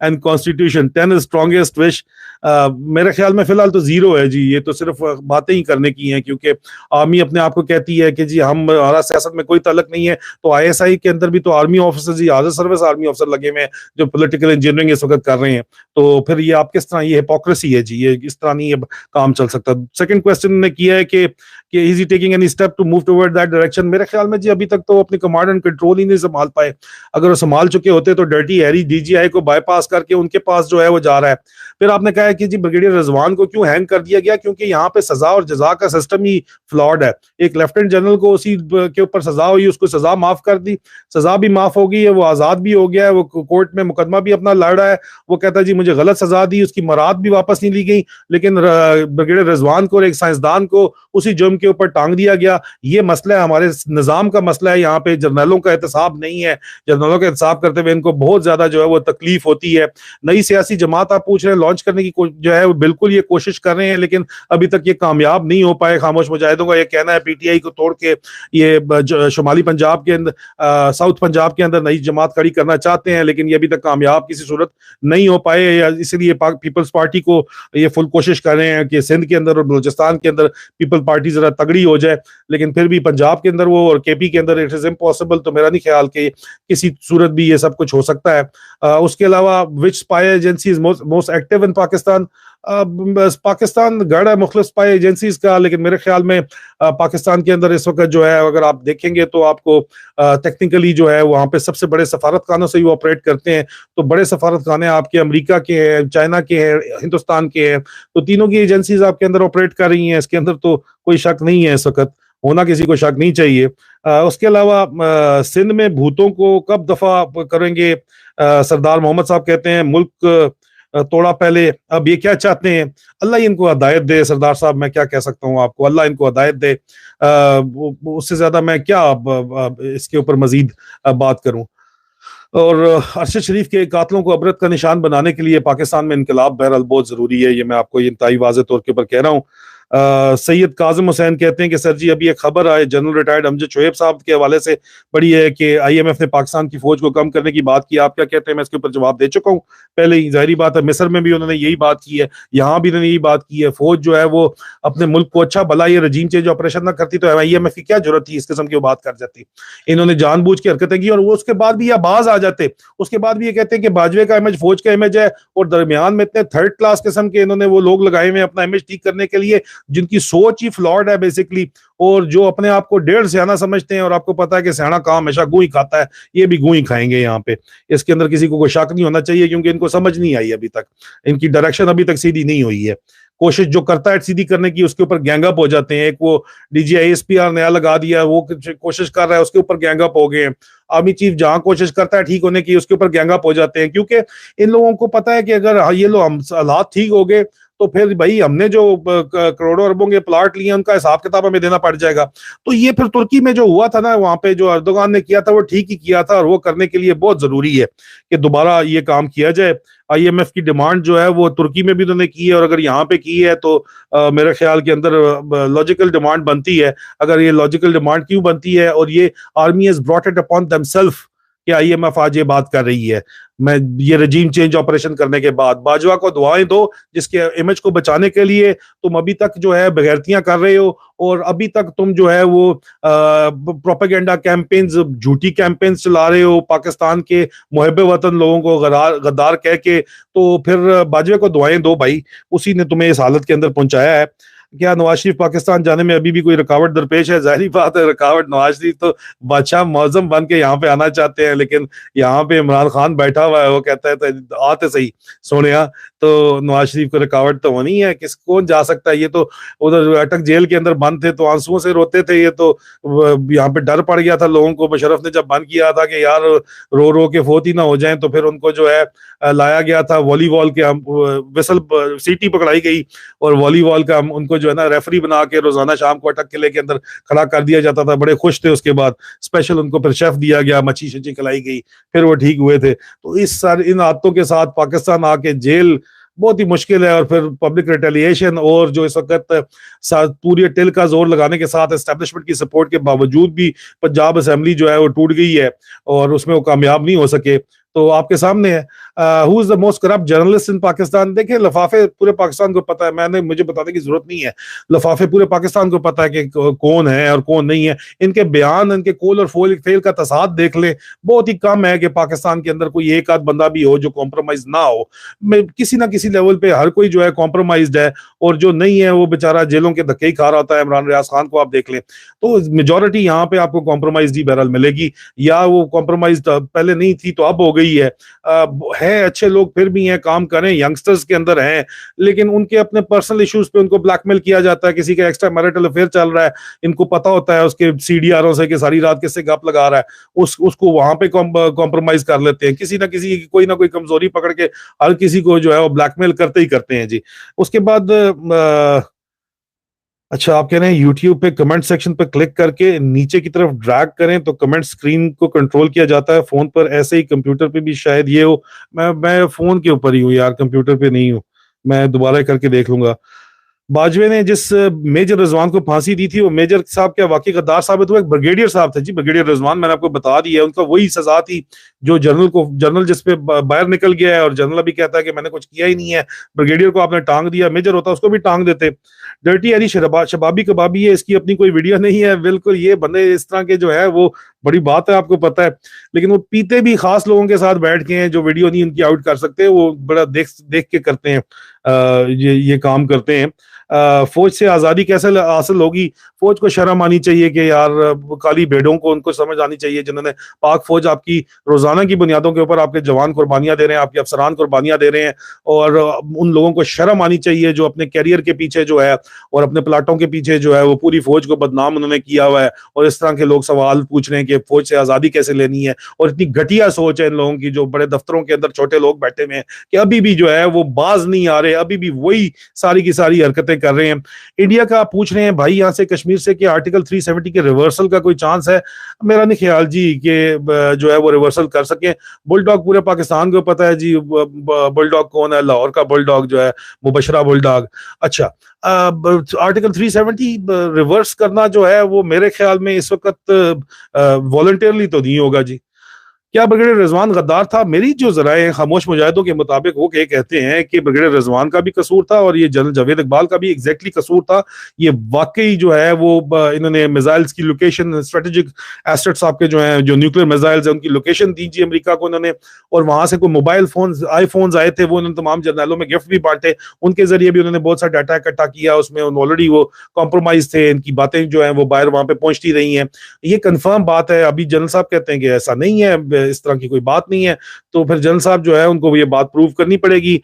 and constitution. 10 is strongest wish. میرے خیال میں فی الحال تو 0 ہے جی. یہ تو صرف باتیں ہی کرنے کی ہیں, کیونکہ آرمی اپنے آپ کو کہتی ہے کہ جی ہمارا سیاست میں کوئی تعلق نہیں ہے. تو آئی ایس آئی کے اندر بھی تو آرمی آفیسر جی حاضر سروس آرمی آفیسر لگے ہوئے ہیں جو پولیٹیکل انجینئرنگ اس وقت کر رہے ہیں. تو پھر یہ آپ کس طرح, یہ ہپوکریسی ہے جی, یہ اس طرح نہیں کام چل سکتا. سیکنڈ کوشچن نے کیا ہے کہ is he taking any step to move toward that direction. میرے خیال میں جی ابھی تک تو اپنی کمانڈ اینڈ کنٹرول ہی نہیں سنبھال پائے. اگر وہ سنبھال چکے ہوتے تو ڈرٹی ہیری ڈی جی آئی کو بائی پاس کر کے ان کے پاس جو ہے وہ جا رہا ہے. پھر آپ نے کہا ہے کہ جی بریگیڈیئر رضوان کو کیوں ہینگ کر دیا گیا, کیونکہ یہاں پہ سزا اور جزا کا سسٹم ہی فلاڈ ہے. ایک لیفٹنٹ جنرل کو اسی کے اوپر سزا ہوئی, اس کو سزا معاف کر دی, سزا بھی معاف ہو گئی ہے, وہ آزاد بھی ہو گیا ہے, وہ کورٹ میں مقدمہ بھی اپنا لڑ رہا ہے. وہ کہتا ہے جی مجھے غلط سزا دی, اس کی مراد بھی واپس نہیں لی گئی, لیکن بریگیڈیئر رضوان کو اور ایک سائنسدان کو اسی جرم کے اوپر ٹانگ دیا گیا. یہ مسئلہ ہے, ہمارے نظام کا مسئلہ ہے. یہاں پہ جرنیلوں کا احتساب نہیں ہے. جرنیلوں کا احتساب کرتے ہوئے ان کو بہت زیادہ جو ہے وہ تکلیف ہوتی ہے. نئی سیاسی جماعت آپ پوچھ رہے ہیں لانچ کرنے کی جو ہے بالکل یہ کوشش کر رہے ہیں, لیکن ابھی تک یہ کامیاب نہیں ہو پائے. خاموش مجاہدوں کا یہ کہنا ہے پی ٹی آئی کو توڑ کے یہ شمالی پنجاب کے اندر, ساؤتھ پنجاب کے اندر نئی جماعت کھڑی کرنا چاہتے ہیں, لیکن یہ ابھی تک کامیاب کسی صورت نہیں ہو پائے. اس لیے پیپلز پارٹی کو یہ فل کوشش کر رہے ہیں کہ سندھ کے اندر اور بلوچستان کے اندر پیپل پارٹی ذرا تگڑی ہو جائے, لیکن پھر بھی پنجاب کے اندر وہ اور کے پی کے اندر اٹ از امپاسبل. تو میرا نہیں خیال کہ کسی صورت بھی یہ سب کچھ ہو سکتا ہے. اس کے علاوہ which spy agency is most active in Pakistan. Pakistan گڑھ ہے مختلف اسپائی ایجنسیز کا, لیکن میرے خیال میں پاکستان کے اندر اس وقت جو ہے اگر آپ دیکھیں گے تو آپ کو ٹیکنیکلی جو ہے وہاں پہ سب سے بڑے سفارت خانوں سے وہ آپریٹ کرتے ہیں. تو بڑے سفارت خانے آپ کے امریکہ کے ہیں, چائنا کے ہیں, ہندوستان کے ہیں. تو تینوں کی ایجنسیز آپ کے اندر آپریٹ کر رہی ہیں. اس کے اندر تو کوئی شک نہیں ہے, اس وقت ہونا کسی کو شک نہیں چاہیے. اس کے علاوہ سندھ میں بھوتوں کو کب دفع کریں گے, سردار محمد صاحب کہتے ہیں ملک توڑا پہلے, اب یہ کیا چاہتے ہیں؟ اللہ ہی ان کو ہدایت دے سردار صاحب, میں کیا کہہ سکتا ہوں آپ کو, اللہ ان کو ہدایت دے. اس سے زیادہ میں کیا اس کے اوپر مزید بات کروں. اور ارشد شریف کے قاتلوں کو عبرت کا نشان بنانے کے لیے پاکستان میں انقلاب بہرحال بہت ضروری ہے, یہ میں آپ کو انتہائی واضح طور کے اوپر کہہ رہا ہوں. سید کاظم حسین کہتے ہیں کہ سر جی ابھی ایک خبر آئے جنرل ریٹائرڈ امجد شعیب صاحب کے حوالے سے بڑی ہے کہ آئی ایم ایف نے پاکستان کی فوج کو کم کرنے کی بات کی, آپ کیا کہتے ہیں؟ میں اس کے اوپر جواب دے چکا ہوں پہلے ہی. ظاہری بات ہے مصر میں بھی انہوں نے یہی بات کی ہے, یہاں بھی انہوں نے یہی بات کی ہے. فوج جو ہے وہ اپنے ملک کو اچھا بھلا یہ رجیم چینج آپریشن نہ کرتی تو آئی ایم ایف کی کیا ضرورت تھی اس قسم کی بات کر جاتی. انہوں نے جان بوجھ کے حرکتیں کی, اور وہ اس کے بعد بھی یہ باز آ جاتے, اس کے بعد بھی یہ کہتے ہیں کہ باجوے کا امیج فوج کا امیج ہے, اور درمیان میں اتنے تھرڈ کلاس قسم کے انہوں نے وہ لوگ لگائے ہوئے اپنا امیج ٹھیک کرنے کے لیے جن کی سوچ ہی فلاڈ ہے بیسکلی, اور جو اپنے آپ کو ڈیڑھ سیانا سمجھتے ہیں. اور آپ کو پتا ہے کہ سیانا کام ہمیشہ گوئی کھاتا ہے, یہ بھی گوئی کھائیں گے یہاں پہ. اس کے اندر کسی کو کوئی شک نہیں ہونا چاہیے, کیونکہ ان کو سمجھ نہیں آئی ابھی تک, ان کی ڈائریکشن ابھی تک سیدھی نہیں ہوئی ہے. کوشش جو کرتا ہے سیدھی کرنے کی اس کے اوپر گینگ اپ ہو جاتے ہیں. ایک وہ D G I S P R نیا لگا دیا, وہ کوشش کر رہا ہے, اس کے اوپر گینگ اپ ہو گئے ہیں. آرمی چیف جہاں کوشش کرتا ہے ٹھیک ہونے کی اس کے اوپر گینگ اپ ہو جاتے ہیں, کیونکہ ان لوگوں کو پتا ہے کہ اگر یہ لو حالات ٹھیک ہو گئے تو پھر بھائی ہم نے جو کروڑوں اربوں کے پلاٹ لیے ان کا حساب کتاب ہمیں دینا پڑ جائے گا. تو یہ پھر ترکی میں جو ہوا تھا نا, وہاں پہ جو اردوغان نے کیا تھا وہ ٹھیک ہی کیا تھا, اور وہ کرنے کے لیے بہت ضروری ہے کہ دوبارہ یہ کام کیا جائے. آئی ایم ایف کی ڈیمانڈ جو ہے وہ ترکی میں بھی انہوں نے کی ہے, اور اگر یہاں پہ کی ہے تو میرے خیال کے اندر لاجیکل ڈیمانڈ بنتی ہے. اگر یہ لاجیکل ڈیمانڈ کیوں بنتی ہے, اور یہ army has brought it upon them self کہ آئی ایم ایف آج یہ بات کر رہی ہے, میں یہ رجیم چینج آپریشن کرنے کے بعد باجوہ کو دعائیں دو جس کے امیج کو بچانے کے لیے تم ابھی تک جو ہے بغیرتیاں کر رہے ہو, اور ابھی تک تم جو ہے وہ پروپیگنڈا کیمپینز, جھوٹی کیمپینز چلا رہے ہو پاکستان کے محب وطن لوگوں کو غدار کہہ کے. تو پھر باجوہ کو دعائیں دو بھائی, اسی نے تمہیں اس حالت کے اندر پہنچایا ہے. کیا نواز شریف پاکستان جانے میں ابھی بھی کوئی رکاوٹ درپیش ہے؟ ظاہری بات ہے رکاوٹ, نواز شریف تو بادشاہ معظم بن کے یہاں پہ آنا چاہتے ہیں, لیکن یہاں پہ عمران خان بیٹھا ہوا ہے, وہ کہتا ہے آتے صحیح سونیا. تو نواز شریف کو رکاوٹ تو ہونی ہے, کون جا سکتا ہے؟ یہ تو ادھر اٹک جیل کے اندر بند تھے تو آنسوؤں سے روتے تھے, یہ تو یہاں پہ ڈر پڑ گیا تھا لوگوں کو. مشرف نے جب بند کیا تھا کہ یار رو رو کے فوت ہی نہ ہو جائیں, تو پھر ان کو جو ہے لایا گیا تھا والی بال کے, وسل سیٹی پکڑائی گئی, اور والی بال کا ان کو جو ہے نا ریفری بنا کے روزانہ شام کو اٹک قلعے کے اندر کھڑا کر دیا جاتا تھا. بڑے خوش تھے. اس کے بعد اسپیشل ان کو پھر شیف دیا گیا, مچھی شچی کھلائی گئی, پھر وہ ٹھیک ہوئے تھے. تو ان عادتوں کے ساتھ پاکستان آ کے جیل بہت ہی مشکل ہے, اور پھر پبلک ریٹیلیشن, اور جو اس وقت پوری ٹل کا زور لگانے کے ساتھ اسٹیبلشمنٹ کی سپورٹ کے باوجود بھی پنجاب اسمبلی جو ہے وہ ٹوٹ گئی ہے, اور اس میں وہ کامیاب نہیں ہو سکے. تو آپ کے سامنے ہے. ہو از دا موسٹ کرپٹ جرنلسٹ ان پاکستان؟ دیکھیں لفافے پورے پاکستان کو پتا ہے, مجھے بتانے کی ضرورت نہیں ہے, لفافے پورے پاکستان کو پتا ہے کہ کون ہے اور کون نہیں ہے. ان کے بیان, ان کے کول اور فیل کا تصاد دیکھ لیں, بہت ہی کم ہے کہ پاکستان کے اندر کوئی ایک آدھ بندہ بھی ہو جو کمپرومائز نہ ہو. کسی نہ کسی لیول پہ ہر کوئی جو ہے کمپرومائزڈ ہے, اور جو نہیں ہے وہ بیچارہ جیلوں کے دھکے ہی کھا رہا ہوتا ہے. عمران ریاض خان کو آپ دیکھ لیں, تو میجورٹی یہاں پہ آپ کو کمپرومائزڈ ہی بہرحال ملے گی, یا وہ کمپرومائزڈ پہلے نہیں تھی تو اب ہو گئی ہے. ہے اچھے لوگ پھر بھی ہیں, کام کریں, ینگسٹرز کے اندر ہیں, لیکن ان کے اپنے پرسنل ایشوز پہ ان کو بلیک میل کیا جاتا ہے. کسی کا ایکسٹرا میرٹل افیئر چل رہا ہے, ان کو پتا ہوتا ہے اس کے سی ڈی آروں سے کہ ساری رات کس سے گپ لگا رہا ہے, اس کو وہاں پہ کمپرومائز کر لیتے ہیں. کسی نہ کسی کی کوئی نہ کوئی کمزوری پکڑ کے ہر کسی کو جو ہے وہ بلیک میل کرتے ہی کرتے ہیں جی. اس کے بعد اچھا آپ کہہ رہے ہیں یوٹیوب پہ کمنٹ سیکشن پہ کلک کر کے نیچے کی طرف ڈریگ کریں تو کمنٹ سکرین کو کنٹرول کیا جاتا ہے فون پر, ایسے ہی کمپیوٹر پہ بھی شاید یہ ہو. میں فون کے اوپر ہی ہوں یار, کمپیوٹر پہ نہیں ہوں, میں دوبارہ کر کے دیکھ لوں گا. باجوے نے جس میجر رضوان کو پھانسی دی تھی وہ میجر صاحب کیا واقعی غدار ثابت ہوا؟ ایک بریگیڈیئر صاحب تھے جی, بریگیڈیئر رضوان, میں نے آپ کو بتا دیا ہے, ان کا وہی سزا تھی جو جنرل جس پہ باہر نکل گیا ہے, اور جنرل ابھی کہتا ہے کہ میں نے کچھ کیا ہی نہیں ہے. بریگیڈیئر کو آپ نے ٹانگ دیا, میجر ہوتا اس کو بھی ٹانگ دیتے. ڈرٹی ایری شبابی کبابی ہے, اس کی اپنی کوئی ویڈیو نہیں ہے. بالکل یہ بندے اس طرح کے جو ہے وہ بڑی بات ہے, آپ کو پتا ہے, لیکن وہ پیتے بھی خاص لوگوں کے ساتھ بیٹھ کے ہیں جو ویڈیو نہیں ان کی آؤٹ کر سکتے, وہ بڑا دیکھ کے کرتے ہیں, یہ کام کرتے ہیں. فوج سے آزادی کیسے حاصل ہوگی؟ فوج کو شرم آنی چاہیے کہ یار کالی بھیڑوں کو ان کو سمجھ آنی چاہیے جنہوں نے پاک فوج آپ کی روزانہ کی بنیادوں کے اوپر آپ کے جوان قربانیاں دے رہے ہیں, آپ کے افسران قربانیاں دے رہے ہیں, اور ان لوگوں کو شرم آنی چاہیے جو اپنے کیریئر کے پیچھے جو ہے اور اپنے پلاٹوں کے پیچھے جو ہے وہ پوری فوج کو بدنام انہوں نے کیا ہوا ہے. اور اس طرح کے لوگ سوال پوچھ رہے ہیں کہ فوج سے آزادی کیسے لینی ہے, اور اتنی گھٹیا سوچ ہے ان لوگوں کی جو بڑے دفتروں کے اندر چھوٹے لوگ بیٹھے ہوئے ہیں کہ ابھی بھی جو ہے وہ باز نہیں آ رہے, ابھی بھی وہی ساری کی ساری حرکتیں کر رہے ہیں. انڈیا کا آپ پوچھ رہے ہیں بھائی یہاں سے کشمیر سے کہ آرٹیکل 370 کے ریورسل کا کوئی چانس ہے؟ میرا نہیں خیال جی کہ جو ہے وہ ریورسل کر سکیں. بل ڈاگ پورے پاکستان کو پتا ہے جی, بل ڈاگ کون ہے, لاہور کا بل ڈاگ جو ہے مبشرہ بل ڈاگ. اچھا آرٹیکل 370 ریورس کرنا جو ہے وہ میرے خیال میں اس وقت والنٹیرلی تو نہیں ہوگا جی. کیا بریگیڈیئر رضوان غدار تھا؟ میری جو ذرائع خاموش مجاہدوں کے مطابق وہ کہتے ہیں کہ بریگیڈیئر رضوان کا بھی قصور تھا اور یہ جنرل جاوید اقبال کا بھی ایگزیکٹلی قصور تھا. یہ واقعی جو ہے وہ انہوں نے میزائلز کی لوکیشن, اسٹریٹجک ایسٹس آپ کے جو ہیں جو نیوکلیر میزائلز ہیں ان کی لوکیشن دی جی امریکہ کو انہوں نے, اور وہاں سے کوئی موبائل فونز آئی فونز آئے تھے, وہ انہوں نے تمام جرنیلوں میں گفٹ بھی بانٹے, ان کے ذریعے بھی انہوں نے بہت سا ڈاٹا اکٹھا کیا. اس میں آلریڈی وہ کمپرومائز تھے, ان کی باتیں جو ہیں وہ باہر وہاں پہ پہنچتی رہی ہیں. یہ کنفرم بات ہے. ابھی جنرل صاحب کہتے ہیں کہ ایسا نہیں ہے, اس طرح کی کوئی بات نہیں ہے, تو پھر جنرل صاحب جو ہے ان کو یہ بات پروف کرنی پڑے گی.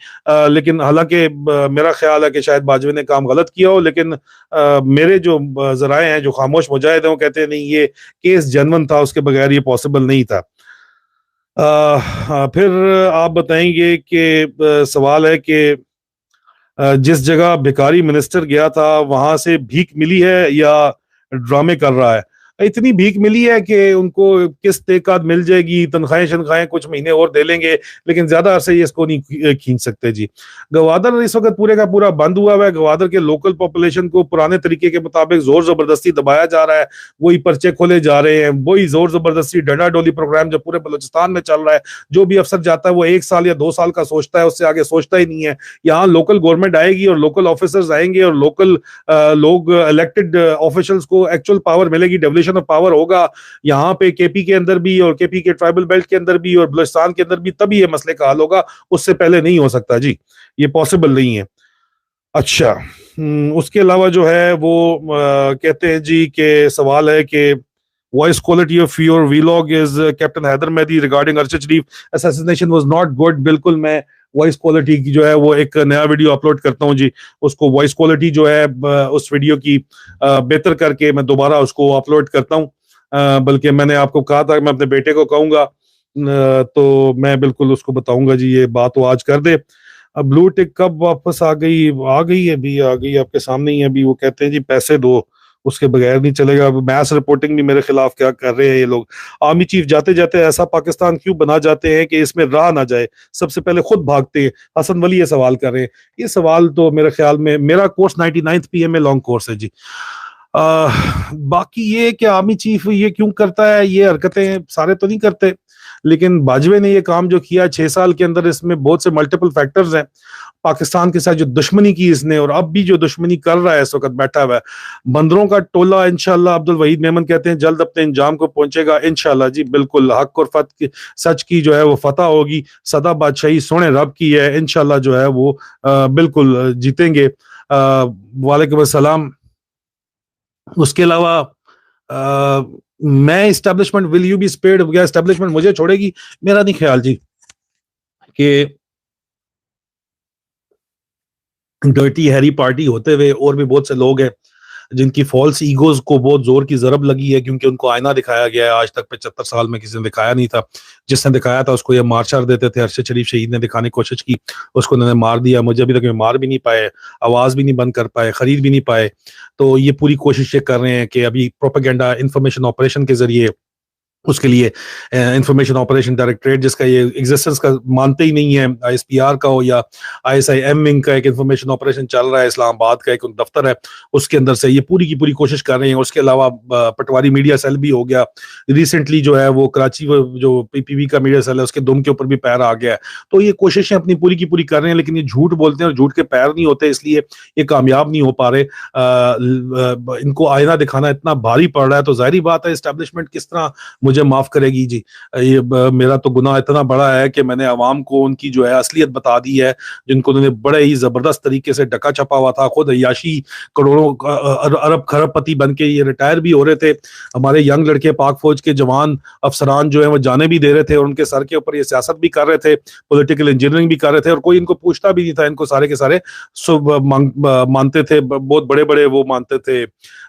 لیکن حالانکہ میرا خیال ہے کہ شاید باجوے نے کام غلط کیا ہو, لیکن میرے جو ذرائع ہیں جو خاموش مجاہد ہیں وہ کہتے ہیں نہیں یہ کیس جنون تھا, اس کے بغیر یہ پاسبل نہیں تھا. پھر آپ بتائیں گے کہ سوال ہے کہ جس جگہ بھکاری منسٹر گیا تھا وہاں سے بھیک ملی ہے یا ڈرامے کر رہا ہے؟ اتنی بھیک ملی ہے کہ ان کو قسط ایک آدھ مل جائے گی, تنخواہیں شنخواہیں کچھ مہینے اور دے لیں گے, لیکن زیادہ عرصے یہ اس کو نہیں کھینچ سکتے جی. گوادر اس وقت پورے کا پورا بند ہوا ہے. گوادر کے لوکل پاپولیشن کو پرانے طریقے کے مطابق زور زبردستی دبایا جا رہا ہے, وہی پرچے کھولے جا رہے ہیں, وہی زور زبردستی ڈنڈا ڈولی پروگرام جو پورے بلوچستان میں چل رہا ہے. جو بھی افسر جاتا ہے وہ 1 سال یا 2 سال کا سوچتا ہے, اس سے آگے سوچتا ہی نہیں ہے. یہاں لوکل گورنمنٹ آئے گی اور لوکل آفیسرز آئیں گے اور لوکل لوگ الیکٹڈ آفیشلز کو ایکچوئل پاور ملے گی, ڈیولیشن آف پاور ہوگا یہاں پہ کے پی کے اندر بھی اور کے پی کے ٹرائبل بیلٹ کے اندر بھی اور بلوچستان کے اندر بھی, تبھی یہ مسئلے کا حل ہوگا, اس سے پہلے نہیں ہو سکتا جی, یہ پاسبل نہیں ہے. اچھا اس کے علاوہ جو ہے وہ کہتے ہیں جی کہ سوال ہے کہ voice quality of your vlog is Captain Haider Mehdi regarding Arshad Sharif assassination was not good. بالکل میں وائس کوالٹی کی جو ہے وہ ایک نیا ویڈیو اپلوڈ کرتا ہوں جی, اس کو وائس کوالٹی جو ہے اس ویڈیو کی بہتر کر کے میں دوبارہ اس کو اپلوڈ کرتا ہوں. بلکہ میں نے آپ کو کہا تھا کہ میں اپنے بیٹے کو کہوں گا, تو میں بالکل اس کو بتاؤں گا جی یہ بات وہ آج کر دے. بلو ٹک کب واپس آ گئی ہے, آ گئی آپ کے سامنے ہی ہے. ابھی وہ کہتے ہیں جی پیسے دو, اس کے بغیر نہیں چلے گا. میس رپورٹنگ بھی میرے خلاف کیا کر رہے ہیں یہ لوگ. آرمی چیف جاتے جاتے ایسا پاکستان کیوں بنا جاتے ہیں کہ اس میں راہ نہ جائے, سب سے پہلے خود بھاگتے ہیں. حسن ولی یہ سوال کر رہے ہیں. یہ سوال تو میرے خیال میں, میرا کورس 99th PM میں لانگ کورس ہے جی. باقی یہ کہ آرمی چیف یہ کیوں کرتا ہے, یہ حرکتیں سارے تو نہیں کرتے, لیکن باجوے نے یہ کام جو کیا 6 سال کے اندر، اس میں بہت سے ملٹیپل فیکٹرز ہیں. پاکستان کے ساتھ جو دشمنی کی اس نے، اور اب بھی جو دشمنی کر رہا ہے اس وقت بیٹھا ہوا ہے، بندروں کا ٹولہ انشاءاللہ عبدالوحید میمن کہتے ہیں جلد اپنے انجام کو پہنچے گا انشاءاللہ. جی بالکل، حق اور سچ کی جو ہے وہ فتح ہوگی. سدا بادشاہی سونے رب کی ہے، انشاءاللہ جو ہے وہ بالکل جیتیں گے. وعلیکم السلام. اس کے علاوہ میں اسٹیبلشمنٹ ول یو بی اسپیئرڈ، کیا اسٹیبلشمنٹ مجھے چھوڑے گی؟ میرا نہیں خیال جی کہ ڈرٹی ہیری پارٹی ہوتے ہوئے اور بھی بہت سے لوگ ہیں جن کی فالس ایگوز کو بہت زور کی ضرب لگی ہے، کیونکہ ان کو آئینہ دکھایا گیا ہے. آج تک 75 سال میں کسی نے دکھایا نہیں تھا. جس نے دکھایا تھا اس کو یہ مار چار دیتے تھے. ارشد شریف شہید نے دکھانے کی کوشش کی، اس کو انہوں نے مار دیا. مجھے ابھی تک میں مار بھی نہیں پائے، آواز بھی نہیں بند کر پائے، خرید بھی نہیں پائے. تو یہ پوری کوشش یہ کر رہے ہیں کہ ابھی پروپیگنڈا انفارمیشن آپریشن کے ذریعے، اس کے لیے انفارمیشن آپریشن ڈائریکٹریٹ جس کا یہ ایگزسٹنس کا مانتے ہی نہیں ہے، آئی ایس پی آر کا ہو یا آئی ایس آئی ایم ونگ کا ایک انفارمیشن آپریشن چل رہا ہے، اسلام آباد کا ایک دفتر ہے، اس کے اندر سے یہ پوری کی پوری کوشش کر رہے ہیں. اس کے علاوہ پٹواری میڈیا سیل بھی ہو گیا ریسنٹلی، جو ہے وہ کراچی جو پی پی وی کا میڈیا سیل ہے اس کے دم کے اوپر بھی پیر آ گیا ہے. تو یہ کوششیں اپنی پوری کی پوری کر رہے ہیں، لیکن یہ جھوٹ بولتے ہیں اور جھوٹ کے پیر نہیں ہوتے، اس لیے یہ کامیاب نہیں ہو پا رہے. ان کو آئینہ دکھانا اتنا بھاری پڑ رہا ہے. تو ظاہری بات ہے اسٹیبلشمنٹ کس طرح مجھے معاف کرے گی جی. یہ میرا تو گناہ اتنا بڑا ہے کہ میں نے عوام کو ان کی جو ہے اصلیت بتا دی ہے، جن کو انہوں نے بڑے ہی زبردست طریقے سے ڈکا چھپا ہوا تھا. خود عیاشی کروڑوں ارب کھرب پتی بن کے یہ ریٹائر بھی ہو رہے تھے. ہمارے ینگ لڑکے پاک فوج کے جوان افسران جو ہیں وہ جانے بھی دے رہے تھے، اور ان کے سر کے اوپر یہ سیاست بھی کر رہے تھے، پولیٹیکل انجینئرنگ بھی کر رہے تھے، اور کوئی ان کو پوچھتا بھی نہیں تھا. ان کو سارے کے سارے مانتے تھے، بہت بڑے بڑے وہ مانتے تھے،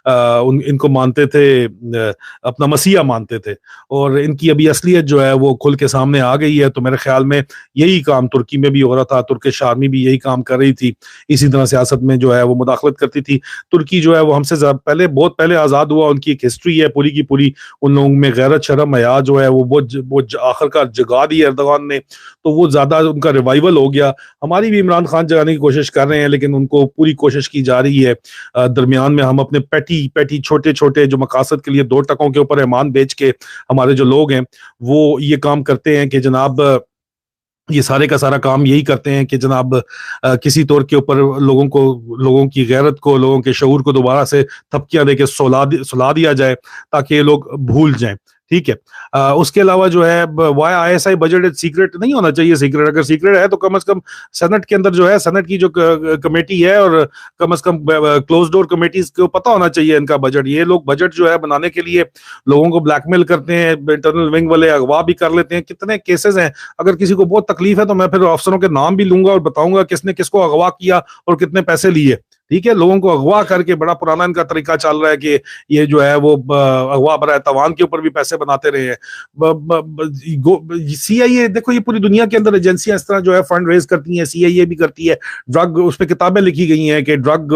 ان کو مانتے تھے، اپنا مسیحا مانتے تھے. اور ان کی ابھی اصلیت جو ہے وہ کھل کے سامنے آ گئی ہے. تو میرے خیال میں یہی کام ترکی میں بھی ہو رہا تھا، ترکش آرمی بھی یہی کام کر رہی تھی، اسی طرح سیاست میں جو ہے وہ مداخلت کرتی تھی. ترکی جو ہے وہ ہم سے پہلے بہت پہلے آزاد ہوا، ان کی ایک ہسٹری ہے پوری کی پوری. ان لوگوں میں غیرت شرم حیا جو ہے وہ آخر کار جگا دی ایردوغان نے، تو وہ زیادہ ان کا ریوائول ہو گیا. ہماری بھی عمران خان جگانے کی کوشش کر رہے ہیں، لیکن ان کو پوری کوشش کی جا رہی ہے. درمیان میں ہم اپنے پیٹی چھوٹے چھوٹے جو مقاصد کے لیے 2 ٹکوں کے اوپر ایمان بیچ کے ہمارے جو لوگ ہیں وہ یہ کام کرتے ہیں کہ جناب یہ سارے کا سارا کام یہی کرتے ہیں کہ جناب کسی طور کے اوپر لوگوں کی غیرت کو، لوگوں کے شعور کو دوبارہ سے تھپکیاں دے کے سلا دیا جائے تاکہ یہ لوگ بھول جائیں. ٹھیک ہے. اس کے علاوہ جو ہے why I S I budget secret نہیں ہونا چاہیے. سیکرٹ اگر سیکرٹ ہے تو کم از کم سینٹ کے اندر جو ہے، سینٹ کی جو کمیٹی ہے اور کم از کم کلوز ڈور کمیٹیز کو پتہ ہونا چاہیے ان کا بجٹ. یہ لوگ بجٹ جو ہے بنانے کے لیے لوگوں کو بلیک میل کرتے ہیں، انٹرنل ونگ والے اغوا بھی کر لیتے ہیں. کتنے کیسز ہیں. اگر کسی کو بہت تکلیف ہے تو میں پھر افسروں کے نام بھی لوں گا اور بتاؤں گا کس نے کس کو اغوا کیا اور کتنے پیسے لیے. ٹھیک ہے. لوگوں کو اغوا کر کے بڑا پرانا ان کا طریقہ چل رہا ہے کہ یہ جو ہے وہ اغوا برائے توان کے اوپر بھی پیسے بناتے رہے ہیں. سی آئی اے دیکھو، یہ پوری دنیا کے اندر ایجنسیاں اس طرح جو ہے فنڈ ریز کرتی ہیں. سی آئی اے بھی کرتی ہے. ڈرگ، اس پہ کتابیں لکھی گئی ہیں کہ ڈرگ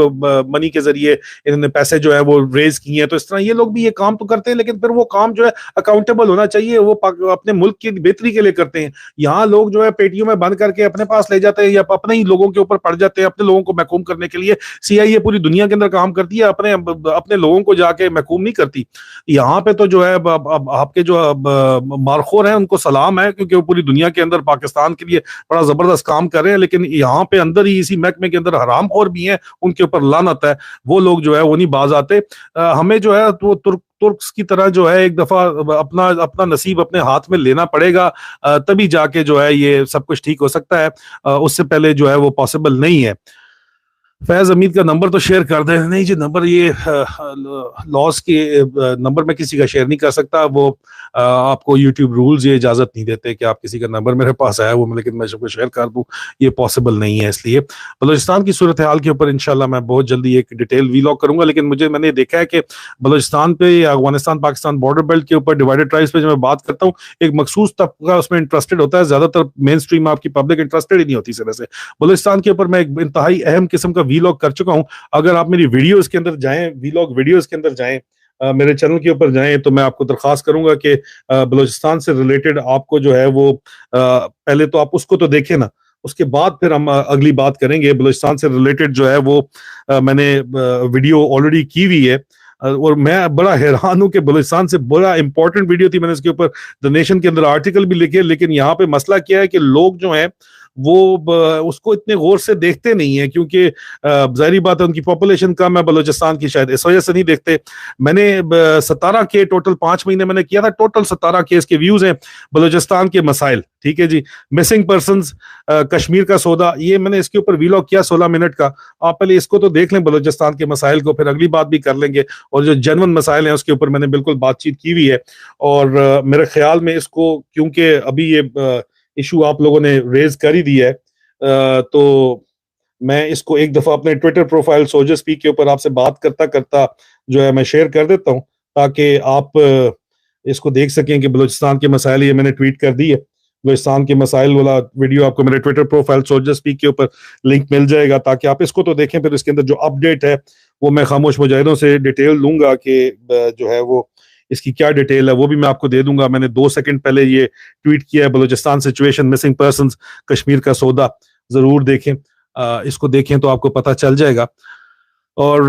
منی کے ذریعے انہوں نے پیسے جو ہے وہ ریز کیے ہیں. تو اس طرح یہ لوگ بھی یہ کام تو کرتے ہیں، لیکن پھر وہ کام جو ہے اکاؤنٹیبل ہونا چاہیے. وہ اپنے ملک کی بہتری کے لیے کرتے ہیں. یہاں لوگ جو ہے پیٹیوں میں بند کر کے اپنے پاس لے جاتے ہیں یا اپنے ہی لوگوں کے اوپر پڑ جاتے ہیں، اپنے لوگوں کو محکوم کرنے کے لیے. سی آئی اے پوری دنیا کے اندر کام کرتی ہے، اپنے لوگوں کو جا کے محکوم نہیں کرتی. یہاں پہ تو جو ہے آپ کے جو مارخور ہیں ان کو سلام ہے، کیونکہ وہ پوری دنیا کے اندر پاکستان کے لیے بڑا زبردست کام کر رہے ہیں. لیکن یہاں پہ اندر ہی اسی محکمے کے اندر حرام خور بھی ہیں، ان کے اوپر لعنت ہے. وہ لوگ جو ہے وہ نہیں باز آتے. ہمیں جو ہے تو ترکس کی طرح جو ہے ایک دفعہ اپنا نصیب اپنے ہاتھ میں لینا پڑے گا، تبھی جا کے جو ہے یہ سب کچھ ٹھیک ہو سکتا ہے. اس سے پہلے جو ہے وہ پاسبل نہیں ہے. فیض امید کا نمبر تو شیئر کر دیں. نہیں جی، نمبر یہ لاس کے نمبر میں کسی کا شیئر نہیں کر سکتا. وہ آپ کو یوٹیوب رولز یہ اجازت نہیں دیتے کہ آپ کسی کا نمبر میرے پاس آیا وہ لیکن میں سب کو شیئر کر دوں، یہ پاسبل نہیں ہے. اس لیے بلوچستان کی صورتحال کے اوپر انشاءاللہ میں بہت جلدی ایک ڈیٹیل ویلاگ کروں گا. لیکن میں نے دیکھا ہے کہ بلوچستان پہ یا افغانستان پاکستان بارڈر بیلٹ کے اوپر ڈیوائڈڈ ٹرائبس پہ جو میں بات کرتا ہوں، ایک مخصوص طبقہ اس میں انٹرسٹڈ ہوتا ہے. زیادہ تر مین اسٹریم آپ کی پبلک انٹرسٹڈ ہی نہیں ہوتی. اس طرح سے بلوچستان کے اوپر میں ایک انتہائی اہم قسم کا ویلاگ کر چکا ہوں. اگر آپ میری ویڈیوز کے اندر جائیں، ویلاگ ویڈیوز کے اندر جائیں، میرے چینل کے اوپر جائیں، تو میں آپ کو درخواست کروں گا کہ بلوچستان سے ریلیٹڈ آپ کو جو ہے وہ پہلے تو آپ اس کو تو دیکھیں نا، اس کے بعد پھر ہم اگلی بات کریں گے. بلوچستان سے ریلیٹڈ جو ہے وہ میں نے ویڈیو آلریڈی کی ہوئی ہے. اور میں بڑا حیران ہوں کہ بلوچستان سے بڑا امپورٹنٹ ویڈیو تھی، میں نے اس کے اوپر دی نیشن کے اندر آرٹیکل بھی لکھے، لیکن یہاں پہ مسئلہ کیا ہے کہ لوگ جو ہیں وہ اس کو اتنے غور سے دیکھتے نہیں ہیں، کیونکہ ظاہری بات ہے ان کی پاپولیشن کم ہے بلوچستان کی، شاید اس وجہ سے نہیں دیکھتے۔ میں نے 17 کے ٹوٹل 5 مہینے میں نے کیا تھا، ٹوٹل 17 کیس کے ویوز ہیں بلوچستان کے مسائل، ٹھیک ہے جی۔ مسنگ پرسنز، کشمیر کا سودا، یہ میں نے اس کے اوپر ویلاگ کیا 16 منٹ کا، آپ پہلے اس کو تو دیکھ لیں بلوچستان کے مسائل کو، پھر اگلی بات بھی کر لیں گے، اور جو جنون مسائل ہیں اس کے اوپر میں نے بالکل بات چیت کی ہوئی ہے۔ اور میرے خیال میں اس کو، کیونکہ ابھی یہ ایشو آپ لوگوں نے ریز کر ہی دیا ہے، تو میں اس کو ایک دفعہ اپنے ٹویٹر پروفائل سولجر اسپیک کے اوپر آپ سے بات کرتا کرتا جو ہے میں شیئر کر دیتا ہوں، تاکہ آپ اس کو دیکھ سکیں کہ بلوچستان کے مسائل، یہ میں نے ٹویٹ کر دی ہے بلوچستان کے مسائل والا ویڈیو، آپ کو میرے ٹویٹر پروفائل سولجر اسپیک کے اوپر لنک مل جائے گا، تاکہ آپ اس کو تو دیکھیں، پھر اس کے اندر جو اپ ڈیٹ ہے وہ میں خاموش مجاہدوں سے ڈیٹیل لوں گا کہ جو ہے وہ اس کی کیا ڈیٹیل ہے، وہ بھی میں آپ کو دے دوں گا۔ میں نے 2 سیکنڈ پہلے یہ ٹویٹ کیا ہے، Balochistan situation, missing persons, Kashmir کا سودا، ضرور دیکھیں، اس کو دیکھیں تو آپ کو پتہ چل جائے گا۔ اور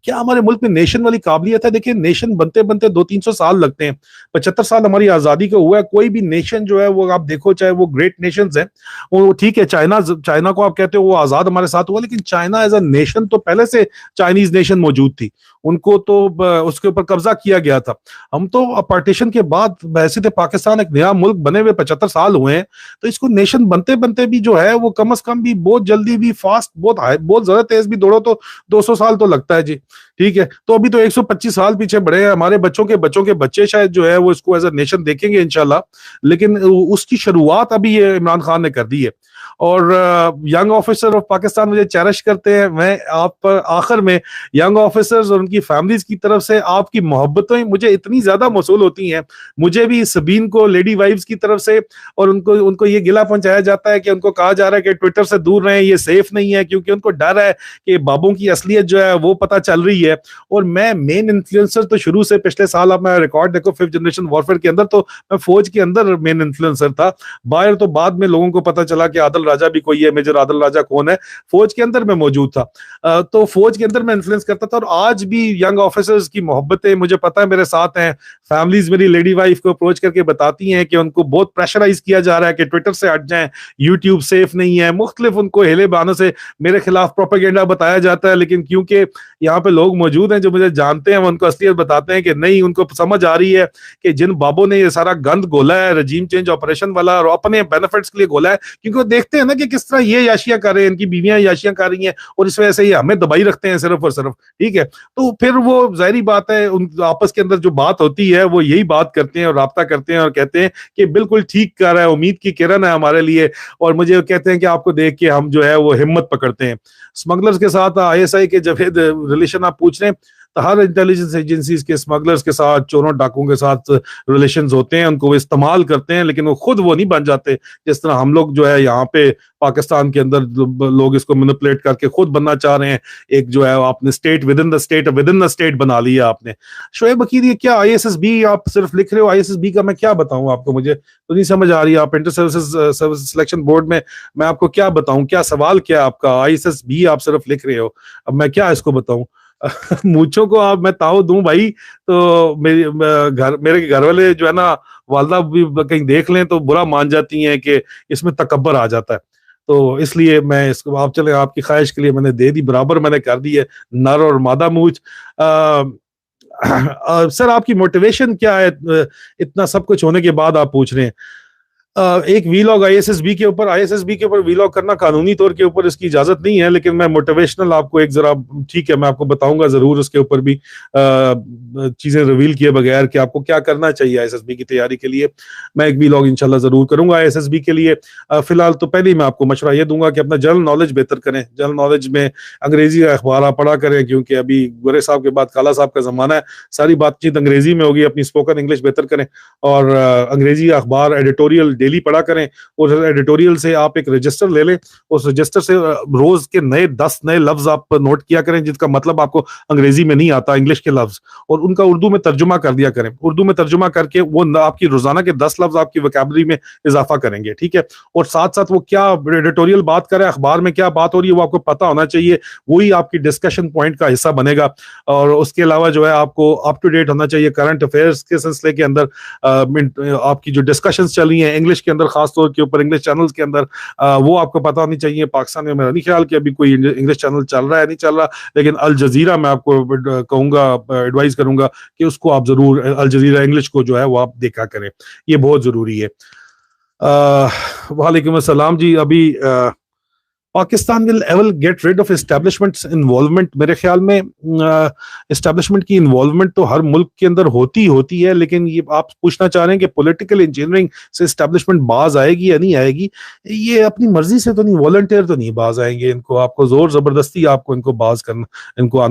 کیا ہمارے ملک میں نیشن والی قابلیت ہے؟ دیکھیں، نیشن بنتے بنتے 200-300 سال لگتے ہیں، 75 سال ہماری آزادی کا ہوا ہے، کوئی بھی نیشن جو ہے وہ آپ دیکھو، چاہے وہ گریٹ نیشنز ہیں، وہ ٹھیک ہے، چائنا کو آپ کہتے ہو وہ آزاد ہمارے ساتھ ہوا، لیکن چائنا ایز اے نیشن تو پہلے سے چائنیز نیشن موجود تھی، ان کو تو اس کے اوپر قبضہ کیا گیا تھا۔ ہم تو پارٹیشن کے بعد بحیثیت پاکستان ایک نیا ملک بنے ہوئے 75 سال ہوئے ہیں، تو اس کو نیشن بنتے بنتے بھی جو ہے وہ کم از کم بھی بہت جلدی بھی فاسٹ، بہت زیادہ تیز بھی دوڑو تو 200 سال تو لگتا ہے جی، ٹھیک ہے۔ تو ابھی تو 125 سال پیچھے بڑھے ہیں، ہمارے بچوں کے بچے شاید جو ہے وہ اس کو ایز اے نیشن دیکھیں گے انشاءاللہ، لیکن اس کی شروعات ابھی یہ عمران خان نے کر دی ہے۔ اور ینگ آفیسر آف پاکستان مجھے چیرش کرتے ہیں، میں آپ پر آخر میں ینگ آفیسرز اور ان کی فیملیز کی طرف سے آپ کی محبتیں مجھے اتنی زیادہ موصول ہوتی ہیں، مجھے بھی سبین کو لیڈی وائفز کی طرف سے، اور ان کو یہ گلہ پہنچایا جاتا ہے کہ ان کو کہا جا رہا ہے کہ ٹویٹر سے دور رہیں، یہ سیف نہیں ہے، کیونکہ ان کو ڈر ہے کہ بابوں کی اصلیت جو ہے وہ پتہ چل رہی ہے۔ اور میں مین انفلوئنسر تو شروع سے، پچھلے سال آپ میں ریکارڈ دیکھو 5th جنریشن وارفیئر کے اندر، تو میں فوج کے اندر مین انفلوئنسر تھا، باہر تو بعد میں لوگوں کو پتہ چلا کہ عادل راجہ بھی کوئی ہے، میجر عادل راجہ کون ہے، فوج کے اندر میں موجود تھا، تو فوج کے اندر میں انفلوئنس کرتا تھا۔ اور آج بھی ینگ آفیسرز کی محبتیں مجھے پتہ ہے میرے ساتھ ہیں، فیملیز میری لیڈی وائف کو اپروچ کر کے بتاتی ہیں کہ ان کو بہت پریشرائز کیا جا رہا ہے کہ ٹویٹر سے ہٹ جائیں، یوٹیوب سیف نہیں ہے، مختلف ان کو ہیلے بہانوں سے میرے خلاف پروپیگنڈا بتایا جاتا ہے، لیکن کیونکہ یہاں پہ لوگ موجود ہیں جو مجھے جانتے ہیں، وہ ان کو اصلیت بتاتے ہیں کہ نہیں، ان کو سمجھ آ رہی ہے کہ جن بابوں نے یہ سارا گند گھولا ہے رجیم چینج آپریشن والا، اور اپنے بینیفٹس کے لیے گھولا ہے، کیونکہ وہ دیکھتے ہیں نا کہ کس طرح یہ یاشیاں کر رہے ہیں، ان کی بیویاں یاشیاں کر رہی ہیں، اور اس وجہ سے یہ ہمیں دبائی رکھتے ہیں صرف اور صرف، ٹھیک ہے۔ تو پھر وہ ظاہری بات ہے، ان آپس کے اندر جو بات ہوتی ہے وہ یہی بات کرتے ہیں اور رابطہ کرتے ہیں اور کہتے ہیں کہ بالکل ٹھیک کر رہا ہے، امید کی کرن ہے ہمارے لیے، اور مجھے کہتے ہیں کہ آپ کو دیکھ کے ہم جو ہے وہ ہمت پکڑتے ہیں۔ اسمگلرز کے ساتھ ISI کے جب ریلیشن آپ پوچھ رہے ہیں، تو ہر انٹیلیجنس ایجنسیز کے اسمگلرز کے ساتھ، چوروں ڈاکوں کے ساتھ ریلیشنز ہوتے ہیں، ان کو وہ استعمال کرتے ہیں، لیکن وہ خود وہ نہیں بن جاتے، جس طرح ہم لوگ جو ہے یہاں پہ پاکستان کے اندر لوگ اس کو مینپولیٹ کر کے خود بننا چاہ رہے ہیں، ایک جو ہے آپ نے state with in the state بنا لیا آپ نے۔ شعیب عقیل، یہ کیا ISSB آپ صرف لکھ رہے ہو؟ ISSB کا میں کیا بتاؤں آپ کو، مجھے تو نہیں سمجھ آ رہی ہے۔ آپ انٹر سروسز سلیکشن بورڈ میں آپ کو کیا بتاؤں، کیا سوال کیا آپ کا؟ ISSB آپ صرف لکھ رہے ہو، اب میں کیا اس کو بتاؤں؟ مونچھوں کو آپ میں تاؤ دوں بھائی تو میرے گھر والے جو ہے نا، والدہ بھی کہیں دیکھ لیں تو برا مان جاتی ہیں کہ اس میں تکبر آ جاتا ہے، تو اس لیے میں اس کو، آپ چلیں، آپ کی خواہش کے لیے میں نے دے دی، برابر میں نے کر دی ہے نر اور مادہ مونچھ۔ سر، آپ کی موٹیویشن کیا ہے؟ اتنا سب کچھ ہونے کے بعد آپ پوچھ رہے ہیں ایک ویلاگ ISSB کے اوپر ویلاگ کرنا قانونی طور کے اوپر اس کی اجازت نہیں ہے، لیکن میں موٹیویشنل آپ کو ایک ذرا، ٹھیک ہے، میں آپ کو بتاؤں گا ضرور اس کے اوپر بھی چیزیں ریویل کیے بغیر کہ آپ کو کیا کرنا چاہیے ISSB کی تیاری کے لیے۔ میں ایک ویلاگ انشاءاللہ ضرور کروں گا ISSB کے لیے۔ فی الحال تو پہلے ہی میں آپ کو مشورہ یہ دوں گا کہ اپنا جنرل نالج بہتر کریں، جنرل نالج میں انگریزی اخبار آپ پڑھا کریں، کیونکہ ابھی گورے صاحب کے بعد کالا صاحب کا زمانہ ہے، ساری بات چیت انگریزی میں ہوگی، اپنی اسپوکن انگلش بہتر کریں، اور انگریزی اخبار، ایڈیٹوریل ڈیلی پڑھا کریں, اور ایڈیٹوریل سے آپ ایک رجسٹر لے لیں, اس رجسٹر سے روز کے 10 نئے لفظ آپ نوٹ کیا کریں جس کا مطلب آپ کو انگریزی میں نہیں آتا, انگلش کے لفظ, اور ان کا اردو میں ترجمہ کر دیا کریں. اردو میں ترجمہ کر کے وہ آپ کی روزانہ کے 10 لفظ آپ کی ویکیبلری میں اضافہ کریں گے, ٹھیک ہے. اور ساتھ ساتھ وہ کیا ایڈیٹوریل بات کرے, اخبار میں کیا بات ہو رہی ہے وہ آپ کو پتا ہونا چاہیے, وہی آپ کی ڈسکشن پوائنٹ کا حصہ بنے گا. اور اس کے علاوہ جو ہے آپ کو اپ ٹو ڈیٹ ہونا چاہیے کرنٹ افیئرس کے سلسلے کے اندر. آپ کی جو ڈسکشنز چل رہی ہیں انگلش کے اندر, خاص طور کے اوپر انگلش چینلز کے اندر, وہ آپ کو پتا ہونی چاہیے. پاکستان میں میرا نہیں خیال کہ ابھی کوئی انگلش چینل چل رہا ہے, نہیں چل رہا, لیکن الجزیرہ میں آپ کو کہوں گا, ایڈوائز کروں گا کہ اس کو آپ ضرور, الجزیرہ انگلش کو جو ہے وہ آپ دیکھا کریں, یہ بہت ضروری ہے. وعلیکم السلام جی. ابھی Pakistan will ever get rid of establishment's involvement. میرے خیال میں اسٹیبلشمنٹ کی انوالومنٹ تو ہر ملک کے اندر ہوتی ہے, لیکن یہ آپ پوچھنا چاہ رہے ہیں کہ پولیٹیکل انجینئرنگ سے اسٹیبلشمنٹ باز آئے گی یا نہیں آئے گی. یہ اپنی مرضی سے تو نہیں, والنٹیئر تو نہیں باز آئیں گے. ان کو آپ کو زور زبردستی آپ کو ان کو باز کرنا, ان کو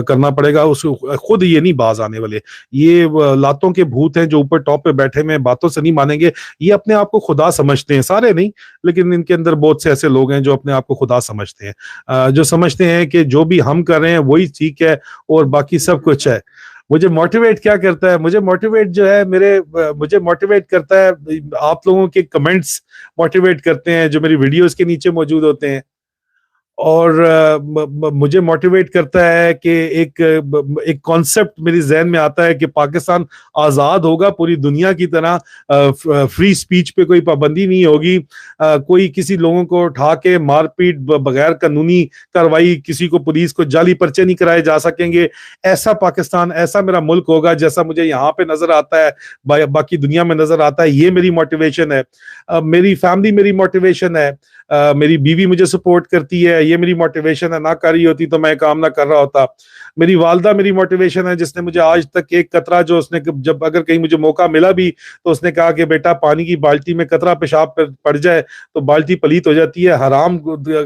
کرنا پڑے گا. اس خود یہ نہیں باز آنے والے. یہ لاتوں کے بھوت ہیں جو اوپر ٹاپ پہ بیٹھے ہوئے, باتوں سے نہیں مانیں گے. یہ اپنے آپ کو خدا سمجھتے ہیں, سارے نہیں, لیکن ان کے اندر بہت سے ایسے لوگ ہیں جو اپنے آپ کو خدا سمجھتے ہیں, جو سمجھتے ہیں کہ جو بھی ہم کر رہے ہیں وہی ٹھیک ہے اور باقی سب کچھ ہے. مجھے موٹیویٹ کیا کرتا ہے, مجھے موٹیویٹ جو ہے مجھے موٹیویٹ کرتا ہے آپ لوگوں کے کمنٹس موٹیویٹ کرتے ہیں جو میری ویڈیوز کے نیچے موجود ہوتے ہیں. اور مجھے موٹیویٹ کرتا ہے کہ ایک کانسیپٹ میری ذہن میں آتا ہے کہ پاکستان آزاد ہوگا پوری دنیا کی طرح, فری سپیچ پہ کوئی پابندی نہیں ہوگی, کوئی کسی لوگوں کو اٹھا کے مار پیٹ بغیر قانونی کاروائی, کسی کو پولیس کو جعلی پرچے نہیں کرائے جا سکیں گے. ایسا پاکستان, ایسا میرا ملک ہوگا جیسا مجھے یہاں پہ نظر آتا ہے, باقی دنیا میں نظر آتا ہے. یہ میری موٹیویشن ہے. میری فیملی میری موٹیویشن ہے, میری بیوی مجھے سپورٹ کرتی ہے, یہ میری موٹیویشن ہے. نہ کر رہی ہوتی تو میں کام نہ کر رہا ہوتا. میری والدہ میری موٹیویشن ہے, جس نے مجھے آج تک ایک قطرہ, جو اس نے جب اگر کہیں مجھے موقع ملا بھی تو اس نے کہا کہ بیٹا پانی کی بالٹی میں قطرہ پیشاب پڑ جائے تو بالٹی پلیت ہو جاتی ہے, حرام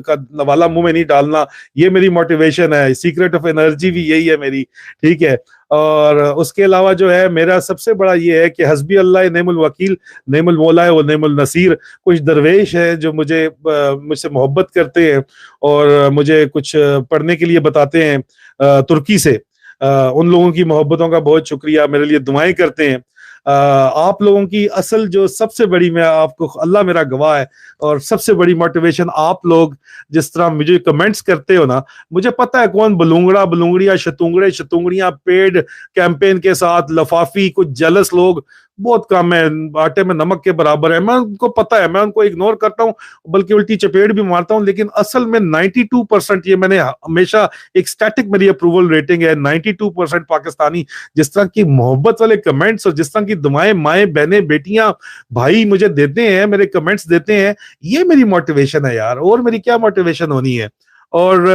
کا والا منہ میں نہیں ڈالنا. یہ میری موٹیویشن ہے. سیکرٹ آف انرجی بھی یہی ہے میری, ٹھیک ہے. اور اس کے علاوہ جو ہے میرا سب سے بڑا یہ ہے کہ حسبی اللہ نعم الوکیل نعم المولا و نعم النصیر. کچھ درویش ہیں جو مجھ سے محبت کرتے ہیں اور مجھے کچھ پڑھنے کے لیے بتاتے ہیں ترکی سے. ان لوگوں کی محبتوں کا بہت شکریہ, میرے لیے دعائیں کرتے ہیں. آپ لوگوں کی اصل جو سب سے بڑی, میں آپ کو, اللہ میرا گواہ ہے, اور سب سے بڑی موٹیویشن آپ لوگ جس طرح مجھے کمنٹس کرتے ہو نا, مجھے پتا ہے کون بلونگڑیاں شتونگڑیاں پیڈ کیمپین کے ساتھ لفافی کچھ جلس لوگ بہت کم ہے, آٹے میں نمک کے برابر ہے. میں ان کو پتا ہے, میں ان کو اگنور کرتا ہوں, بلکہ الٹی چپیڑ بھی مارتا ہوں. لیکن اصل میں 92%, یہ میں نے ہمیشہ ایک سٹیٹک میری اپروول ریٹنگ ہے, 92% پاکستانی جس طرح کی محبت والے کمنٹس اور جس طرح کی دعائیں مائیں بہنیں بیٹیاں بھائی مجھے دیتے ہیں, میرے کمنٹس دیتے ہیں, یہ میری موٹیویشن ہے یار. اور میری کیا موٹیویشن ہونی ہے. اور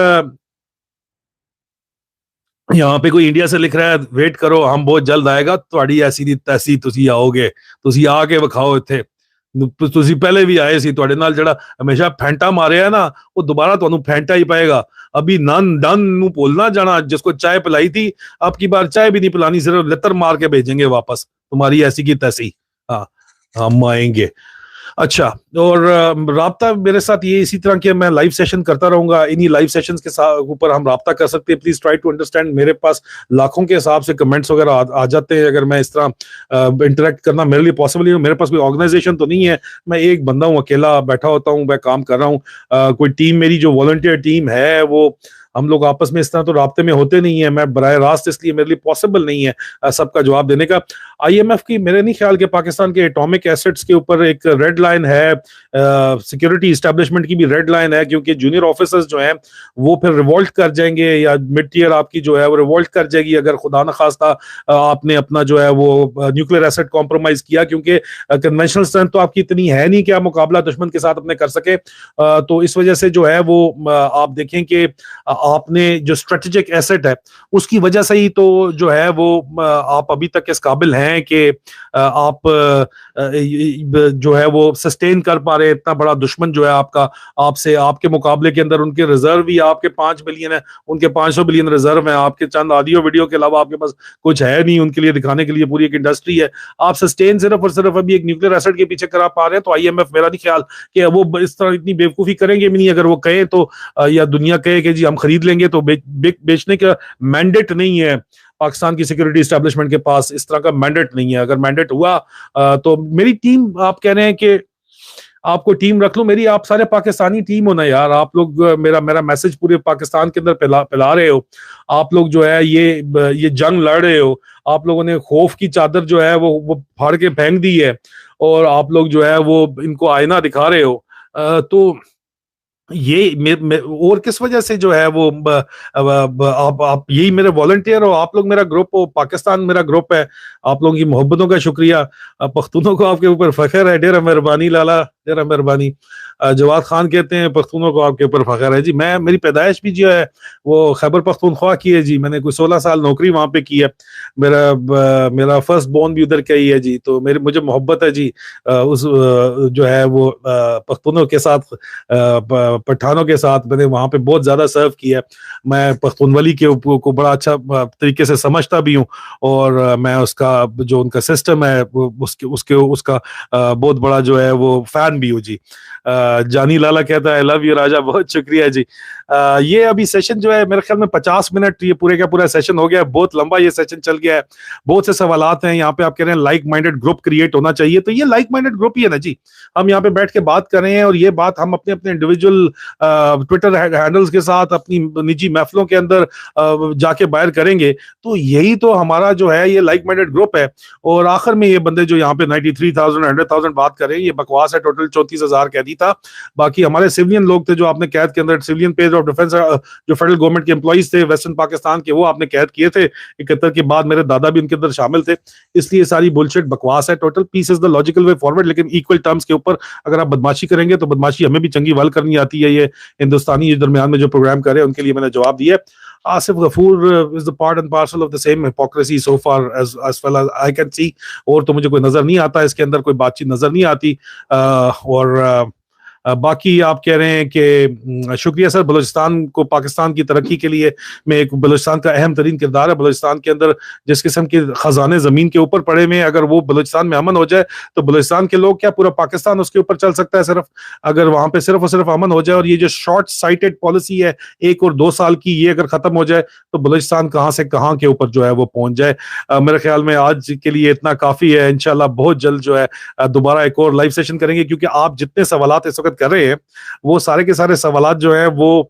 یہاں پہ کوئی انڈیا سے لکھ رہا ہے ویٹ کرو ہم بہت جلد آئے گا, تھوڑی ایسی دی تیسی تسی آؤ گے, تسی آ کے وکھاؤ اتھے, تسی پہلے بھی آئے سی, تواڈے نال جڑا ہمیشہ پھینٹا مارے ہے نا وہ دوبارہ تانوں پھینٹا ہی پائے گا. ابھی نان ڈن نو بولنا جانا, جس کو چائے پلائی تھی اب کی بار چائے بھی نہیں پلانی, صرف لتر مار کے بھیجیں گے واپس, تمہاری ایسی کی تیسی. ہاں ہم آئیں گے. اچھا, اور رابطہ میرے ساتھ یہ اسی طرح کہ میں لائیو سیشن کرتا رہوں گا, انہی لائیو سیشنز کے اوپر ہم رابطہ کر سکتے ہیں. پلیز ٹرائی ٹو انڈرسٹینڈ, میرے پاس لاکھوں کے حساب سے کمنٹس وغیرہ آ جاتے ہیں. اگر میں اس طرح انٹریکٹ کرنا میرے لیے پاسبل نہیں, میرے پاس کوئی آرگنائزیشن تو نہیں ہے, میں ایک بندہ ہوں, اکیلا بیٹھا ہوتا ہوں, میں کام کر رہا ہوں. کوئی ٹیم میری جو والنٹیئر ٹیم ہے وہ ہم لوگ آپس میں اس طرح تو رابطے میں ہوتے نہیں ہیں. میں براہ راست اس لیے میرے لیے پاسبل نہیں ہے سب کا جواب دینے کا. آئی ایم ایف کی میرے نہیں خیال کہ پاکستان کے ایٹامک ایسٹس کے اوپر ایک ریڈ لائن ہے, سیکورٹی اسٹیبلشمنٹ کی بھی ریڈ لائن ہے, کیونکہ جونیئر آفیسرز جو ہیں وہ پھر ریوولٹ کر جائیں گے, یا مڈ ٹیئر آپ کی جو ہے وہ ریوولٹ کر جائے گی اگر خدا نخواستہ آپ نے اپنا جو ہے وہ نیوکلیر ایسٹ کمپرومائز کیا, کیونکہ کنونشنل اسٹرینتھ تو آپ کی اتنی ہے نہیں کہ آپ مقابلہ دشمن کے ساتھ اپنے کر سکے. تو اس وجہ سے جو ہے وہ آپ دیکھیں کہ آپ نے جو اسٹریٹجک ایسٹ ہے اس کی وجہ سے ہی تو جو ہے وہ آپ ابھی تک اس قابل ہیں کہ آپ جو ہے وہ سسٹین کر پا رہے. اتنا بڑا دشمن جو ہے آپ کا, آپ سے, آپ کے مقابلے کے اندر ان کے ریزرو بھی آپ کے 5 بلین ہے, ان کے 500 بلین ریزرو ہیں, آپ کے چند آڈیو ویڈیو کے علاوہ آپ کے پاس کچھ ہے نہیں ان کے لیے دکھانے کے لیے, پوری ایک انڈسٹری ہے. آپ سسٹین صرف اور صرف ابھی ایک نیوکلیر ایسڈ کے پیچھے کرا پا رہے ہیں. تو آئی ایم ایف میرا نہیں خیال کہ وہ اس طرح اتنی بیوقوفی کریں گے بھی نہیں. اگر وہ کہیں تو یا دنیا کہے کہ جی ہم خرید لیں گے, تو بیچنے کا مینڈیٹ نہیں ہے پاکستان کی سیکورٹی اسٹیبلشمنٹ کے پاس, اس طرح کا مینڈیٹ نہیں ہے. اگر مینڈیٹ ہوا تو میری ٹیم, آپ کہہ رہے ہیں کہ آپ کو ٹیم رکھ لوں, میری آپ سارے پاکستانی ٹیم ہونا یار. آپ لوگ میرا میسج پورے پاکستان کے اندر پھیلا رہے ہو. آپ لوگ جو ہے یہ جنگ لڑ رہے ہو. آپ لوگوں نے خوف کی چادر جو ہے وہ پھاڑ کے پھینک دی ہے, اور آپ لوگ جو ہے وہ ان کو آئینہ دکھا رہے ہو. تو یہ اور کس وجہ سے جو ہے وہ آپ یہی میرے والنٹیئر ہو, آپ لوگ میرا گروپ ہو, پاکستان میرا گروپ ہے. آپ لوگوں کی محبتوں کا شکریہ. پختونوں کو آپ کے اوپر فخر ہے. ڈیرہ مہربانی لالا, ڈیرہ مہربانی. جواد خان کہتے ہیں پختونوں کو آپ کے اوپر فخر ہے. جی میری پیدائش بھی جو ہے وہ خیبر پختونخوا کی ہے جی. میں نے کوئی 16 سال نوکری وہاں پہ کی ہے. میرا فرسٹ بورن بھی ادھر کا ہی ہے جی. تو مجھے محبت ہے جی اس جو ہے وہ پختونوں کے ساتھ, پٹھانوں کے ساتھ. میں نے وہاں پہ بہت زیادہ سرو کیا. میں پختونولی کو بڑا اچھا طریقے سے سمجھتا بھی ہوں, اور میں اس کا جو ان کا سسٹم ہے اس کا بہت بڑا جو ہے وہ فین بھی ہوں جی. جانی لالا کہتا ہے آئی لو یو راجا, بہت شکریہ جی. یہ ابھی سیشن جو ہے میرے خیال میں 50 منٹ یہ پورے کا پورا سیشن ہو گیا ہے. بہت لمبا یہ سیشن چل گیا ہے. بہت سے سوالات ہیں یہاں پہ. آپ کہہ رہے ہیں لائک مائنڈیڈ گروپ کریٹ ہونا چاہیے, تو یہ لائک مائنڈیڈ گروپ ہی ہے نا جی. ہم یہاں پہ بیٹھ کے بات کر رہے ہیں, اور یہ بات ہم اپنے انڈیویجول ٹویٹر ہینڈلز کے ساتھ اپنی نجی محفلوں کے اندر جا کے باہر کریں گے. تو یہی تو ہمارا جو ہے یہ لائک مائنڈیڈ گروپ ہے. اور آخر میں یہ بندے جو یہاں پہ 93,000 100,000 بات کر رہے ہیں, یہ بکواس ہے. ٹوٹل 34,000 قیدی تھا. باقی ہمارے سیولین لوگ تھے جو آپ نے قید کے اندر, سیولین پیج آف ڈیفنس جو فیڈرل گورنمنٹ کے امپلائیز تھے ویسٹرن پاکستان کے, وہ آپ نے قید کیے تھے 71 کے بعد. میرے دادا بھی ان کے اندر شامل تھے. اس لیے ساری بلشٹ بکواس ہے. Total peace is the logical way forward, لیکن ایکول ٹرمز کے اوپر اگر آپ بدماشی کریں گے تو بدماشی ہمیں بھی چنگی ول کرنی آتی ہے. یہ ہندوستانی درمیان میں جو پروگرام کر رہے ہیں ان کے لیے میں نے جواب دیا ہے. آصف غفور is the part and parcel of the same hypocrisy so far as well as I can see. اور تو مجھے کوئی نظر نہیں آتا اس کے اندر, کوئی بات چیت نظر نہیں آتی. اور باقی آپ کہہ رہے ہیں کہ شکریہ سر, بلوچستان کو پاکستان کی ترقی کے لیے میں ایک بلوچستان کا اہم ترین کردار ہے. بلوچستان کے اندر جس قسم کے خزانے زمین کے اوپر پڑے ہوئے, اگر وہ بلوچستان میں امن ہو جائے تو بلوچستان کے لوگ کیا پورا پاکستان اس کے اوپر چل سکتا ہے صرف اگر وہاں پہ صرف اور صرف امن ہو جائے. اور یہ جو شارٹ سائٹڈ پالیسی ہے 1 اور 2 سال کی, یہ اگر ختم ہو جائے تو بلوچستان کہاں سے کہاں کے اوپر جو ہے وہ پہنچ جائے. میرے خیال میں آج کے لیے اتنا کافی ہے. انشاءاللہ بہت جلد جو ہے دوبارہ ایک اور لائیو سیشن کریں گے, کیونکہ آپ جتنے سوالات اس وقت کر رہے ہیں وہ سارے کے سارے سوالات جو ہیں وہ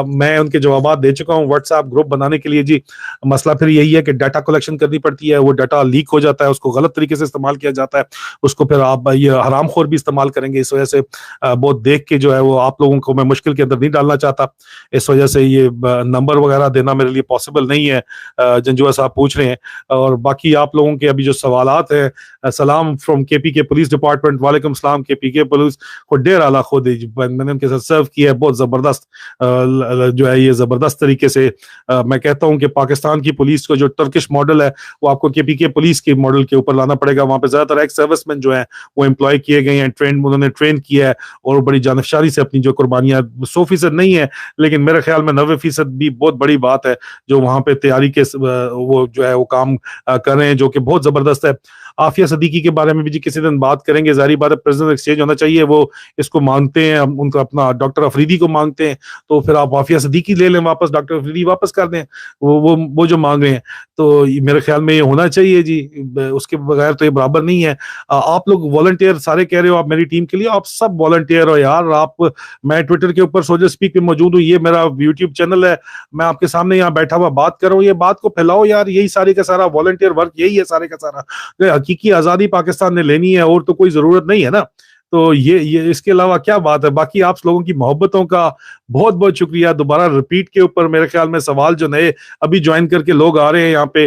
میں ان کے جوابات دے چکا ہوں واٹس ایپ گروپ بنانے کے لیے جی. مسئلہ پھر یہی ہے کہ ڈیٹا کلیکشن کرنی پڑتی ہے, وہ ڈیٹا لیک ہو جاتا ہے, اس کو غلط طریقے سے استعمال کیا جاتا ہے, اس کو پھر آپ یہ حرام خور بھی استعمال کریں گے. اس وجہ سے بہت دیکھ کے جو ہے وہ آپ لوگوں کو میں مشکل کے اندر نہیں ڈالنا چاہتا. اس وجہ سے یہ نمبر وغیرہ دینا میرے لیے پاسبل نہیں ہے. جنجوہ صاحب پوچھ رہے ہیں. اور باقی آپ لوگوں کے ابھی جو سوالات ہیں, سلام فرام کے پی کے پولیس ڈپارٹمنٹ. وعلیکم السلام کے پی کے پولیس کو ڈیر اعلیٰ خود میں نے ان کے ساتھ سرو کیا ہے. بہت زبردست جو ہے یہ زبردست طریقے سے میں کہتا ہوں کہ پاکستان کی پولیس کو جو ٹرکش ماڈل ہے وہ آپ کو کے پی کے پولیس کے ماڈل کے اوپر لانا پڑے گا. وہاں پہ زیادہ تر ایکس سروس مین جو ہیں وہ امپلائی کیے گئے ہیں, انہوں نے ٹرین کیا ہے, اور بڑی جانفشاری سے اپنی جو قربانیاں 100% نہیں ہے لیکن میرے خیال میں 90% بھی بہت بڑی بات ہے جو وہاں پہ تیاری کے وہ جو ہے وہ کام کر رہے ہیں, جو کہ بہت زبردست ہے. عافیہ صدیقی کے بارے میں بھی جی کسی دن بات کریں گے. ظاہری بات ہے پریزنٹ ایکسچینج ہونا چاہیے, وہ اس کو مانگتے ہیں, ان کا اپنا ڈاکٹر افریدی کو مانگتے ہیں, تو پھر آپ عافیہ صدیقی لے لیں واپس, ڈاکٹر افریدی واپس کر دیں وہ جو مانگ رہے ہیں. تو میرے خیال میں یہ ہونا چاہیے جی, اس کے بغیر تو یہ برابر نہیں ہے. آپ لوگ والنٹیئر سارے کہہ رہے ہو آپ میری ٹیم کے لیے, آپ سب والنٹیئر ہو یار. آپ میں ٹویٹر کے اوپر سوشل اسپیک پہ موجود ہوں, یہ میرا یوٹیوب چینل ہے, میں آپ کے سامنے یہاں بیٹھا ہوا بات کر رہا ہوں. یہ بات کو پھیلاؤ یار, یہی سارے کا سارا والنٹیئر ورک یہی ہے سارے کا سارا. حقیقی آزادی پاکستان نے لینی ہے اور تو کوئی ضرورت نہیں ہے نا. تو یہ اس کے علاوہ کیا بات ہے. باقی آپ لوگوں کی محبتوں کا بہت بہت شکریہ. دوبارہ ریپیٹ کے اوپر میرے خیال میں سوال جو نئے ابھی جوائن کر کے لوگ آ رہے ہیں یہاں پہ,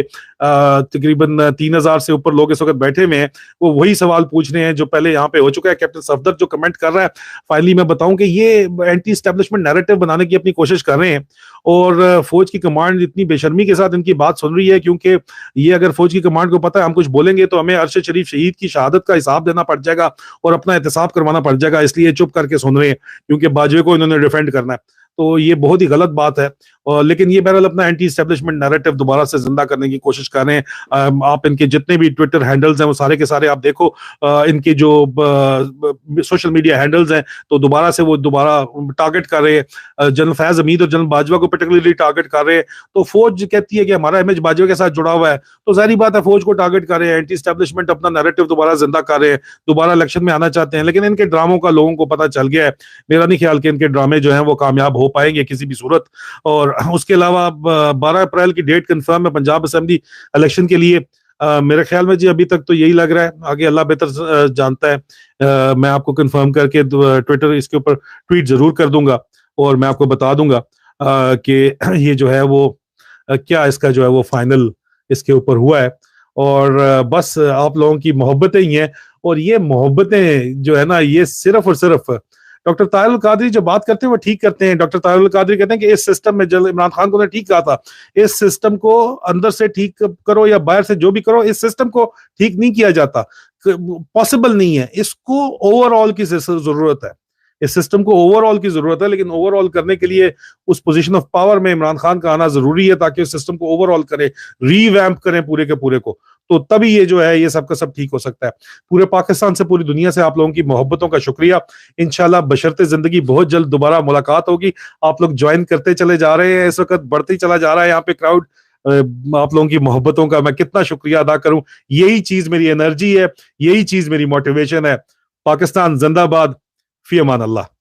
تقریباً 3,000 سے اوپر لوگ اس وقت بیٹھے ہوئے ہیں, وہ وہی سوال پوچھ رہے ہیں جو پہلے یہاں پہ ہو چکا ہے. کیپٹن صفدر جو کمنٹ کر رہا ہے, فائنلی میں بتاؤں کہ یہ اینٹی اسٹیبلشمنٹ نیریٹو بنانے کی اپنی کوشش کر رہے ہیں, اور فوج کی کمانڈ اتنی بے شرمی کے ساتھ ان کی بات سن رہی ہے, کیونکہ یہ اگر فوج کی کمانڈ کو پتہ ہے ہم کچھ بولیں گے تو ہمیں ارشد شریف شہید کی شہادت کا حساب دینا پڑ جائے گا اور اپنا احتساب کروانا پڑ جائے گا, اس لیے چپ کر کے سن رہے ہیں کیونکہ باجوے کو انہوں نے ڈیفینڈ کرنا ہے. تو یہ بہت ہی غلط بات ہے, لیکن یہ بہرحال اپنا اینٹی اسٹیبلشمنٹ نیریٹو دوبارہ سے زندہ کرنے کی کوشش کر رہے ہیں. آپ ان کے جتنے بھی ٹویٹر ہینڈلز ہیں وہ سارے کے سارے آپ دیکھو, ان کے جو سوشل میڈیا ہینڈلز ہیں تو دوبارہ سے وہ دوبارہ ٹارگٹ کر رہے ہیں. جنرل فیض حمید اور جنرل باجوہ کو پرٹیکولرلی ٹارگٹ کر رہے ہیں. تو فوج کہتی ہے کہ ہمارا امیج باجوہ کے ساتھ جڑا ہوا ہے, تو ظاہری بات ہے فوج کو ٹارگٹ کر رہے ہیں, اینٹی اسٹیبلشمنٹ اپنا نیریٹو دوبارہ زندہ کر رہے ہیں, دوبارہ الیکشن میں آنا چاہتے ہیں. لیکن ان کے ڈراموں کا لوگوں کو پتہ چل گیا ہے. میرا نہیں خیال کہ ان کے ڈرامے جو ہیں وہ کامیاب ہو پائیں گے کسی بھی صورت. اور اس کے علاوہ 12 اپریل کی ڈیٹ کنفرم ہے پنجاب اسمبلی الیکشن کے لیے. میرے خیال میں جی ابھی تک تو یہی لگ رہا ہے, آگے اللہ بہتر جانتا ہے. میں آپ کو کنفرم کر کے ٹویٹر اس کے اوپر ٹویٹ ضرور کر دوں گا اور میں آپ کو بتا دوں گا کہ یہ جو ہے وہ کیا اس کا جو ہے وہ فائنل اس کے اوپر ہوا ہے. اور بس آپ لوگوں کی محبتیں ہی ہیں, اور یہ محبتیں جو ہے نا یہ صرف اور صرف ڈاکٹر طاہر القادری جو بات کرتے ہیں وہ ٹھیک کرتے ہیں. ڈاکٹر طاہر القادری کہتے ہیں کہ اس سسٹم میں جنرل عمران خان کو نے ٹھیک کہا تھا, اس سسٹم کو اندر سے ٹھیک کرو یا باہر سے جو بھی کرو, اس سسٹم کو ٹھیک نہیں کیا جاتا, پاسبل نہیں ہے. اس کو اوور آل کی ضرورت ہے, اس سسٹم کو اوور آل کی ضرورت ہے, لیکن اوور آل کرنے کے لیے اس پوزیشن آف پاور میں عمران خان کا آنا ضروری ہے تاکہ اس سسٹم کو اوور آل کرے, ری ویمپ کریں پورے کے پورے کو, تو تبھی یہ جو ہے یہ سب کا سب ٹھیک ہو سکتا ہے. پورے پاکستان سے پوری دنیا سے آپ لوگوں کی محبتوں کا شکریہ. انشاءاللہ بشرط زندگی بہت جلد دوبارہ ملاقات ہوگی. آپ لوگ جوائن کرتے چلے جا رہے ہیں, اس وقت بڑھتے ہی چلا جا رہا ہے یہاں پہ کراؤڈ. آپ لوگوں کی محبتوں کا میں کتنا شکریہ ادا کروں. یہی چیز میری انرجی ہے, یہی چیز میری موٹیویشن ہے. پاکستان زندہ باد. فی امان اللہ.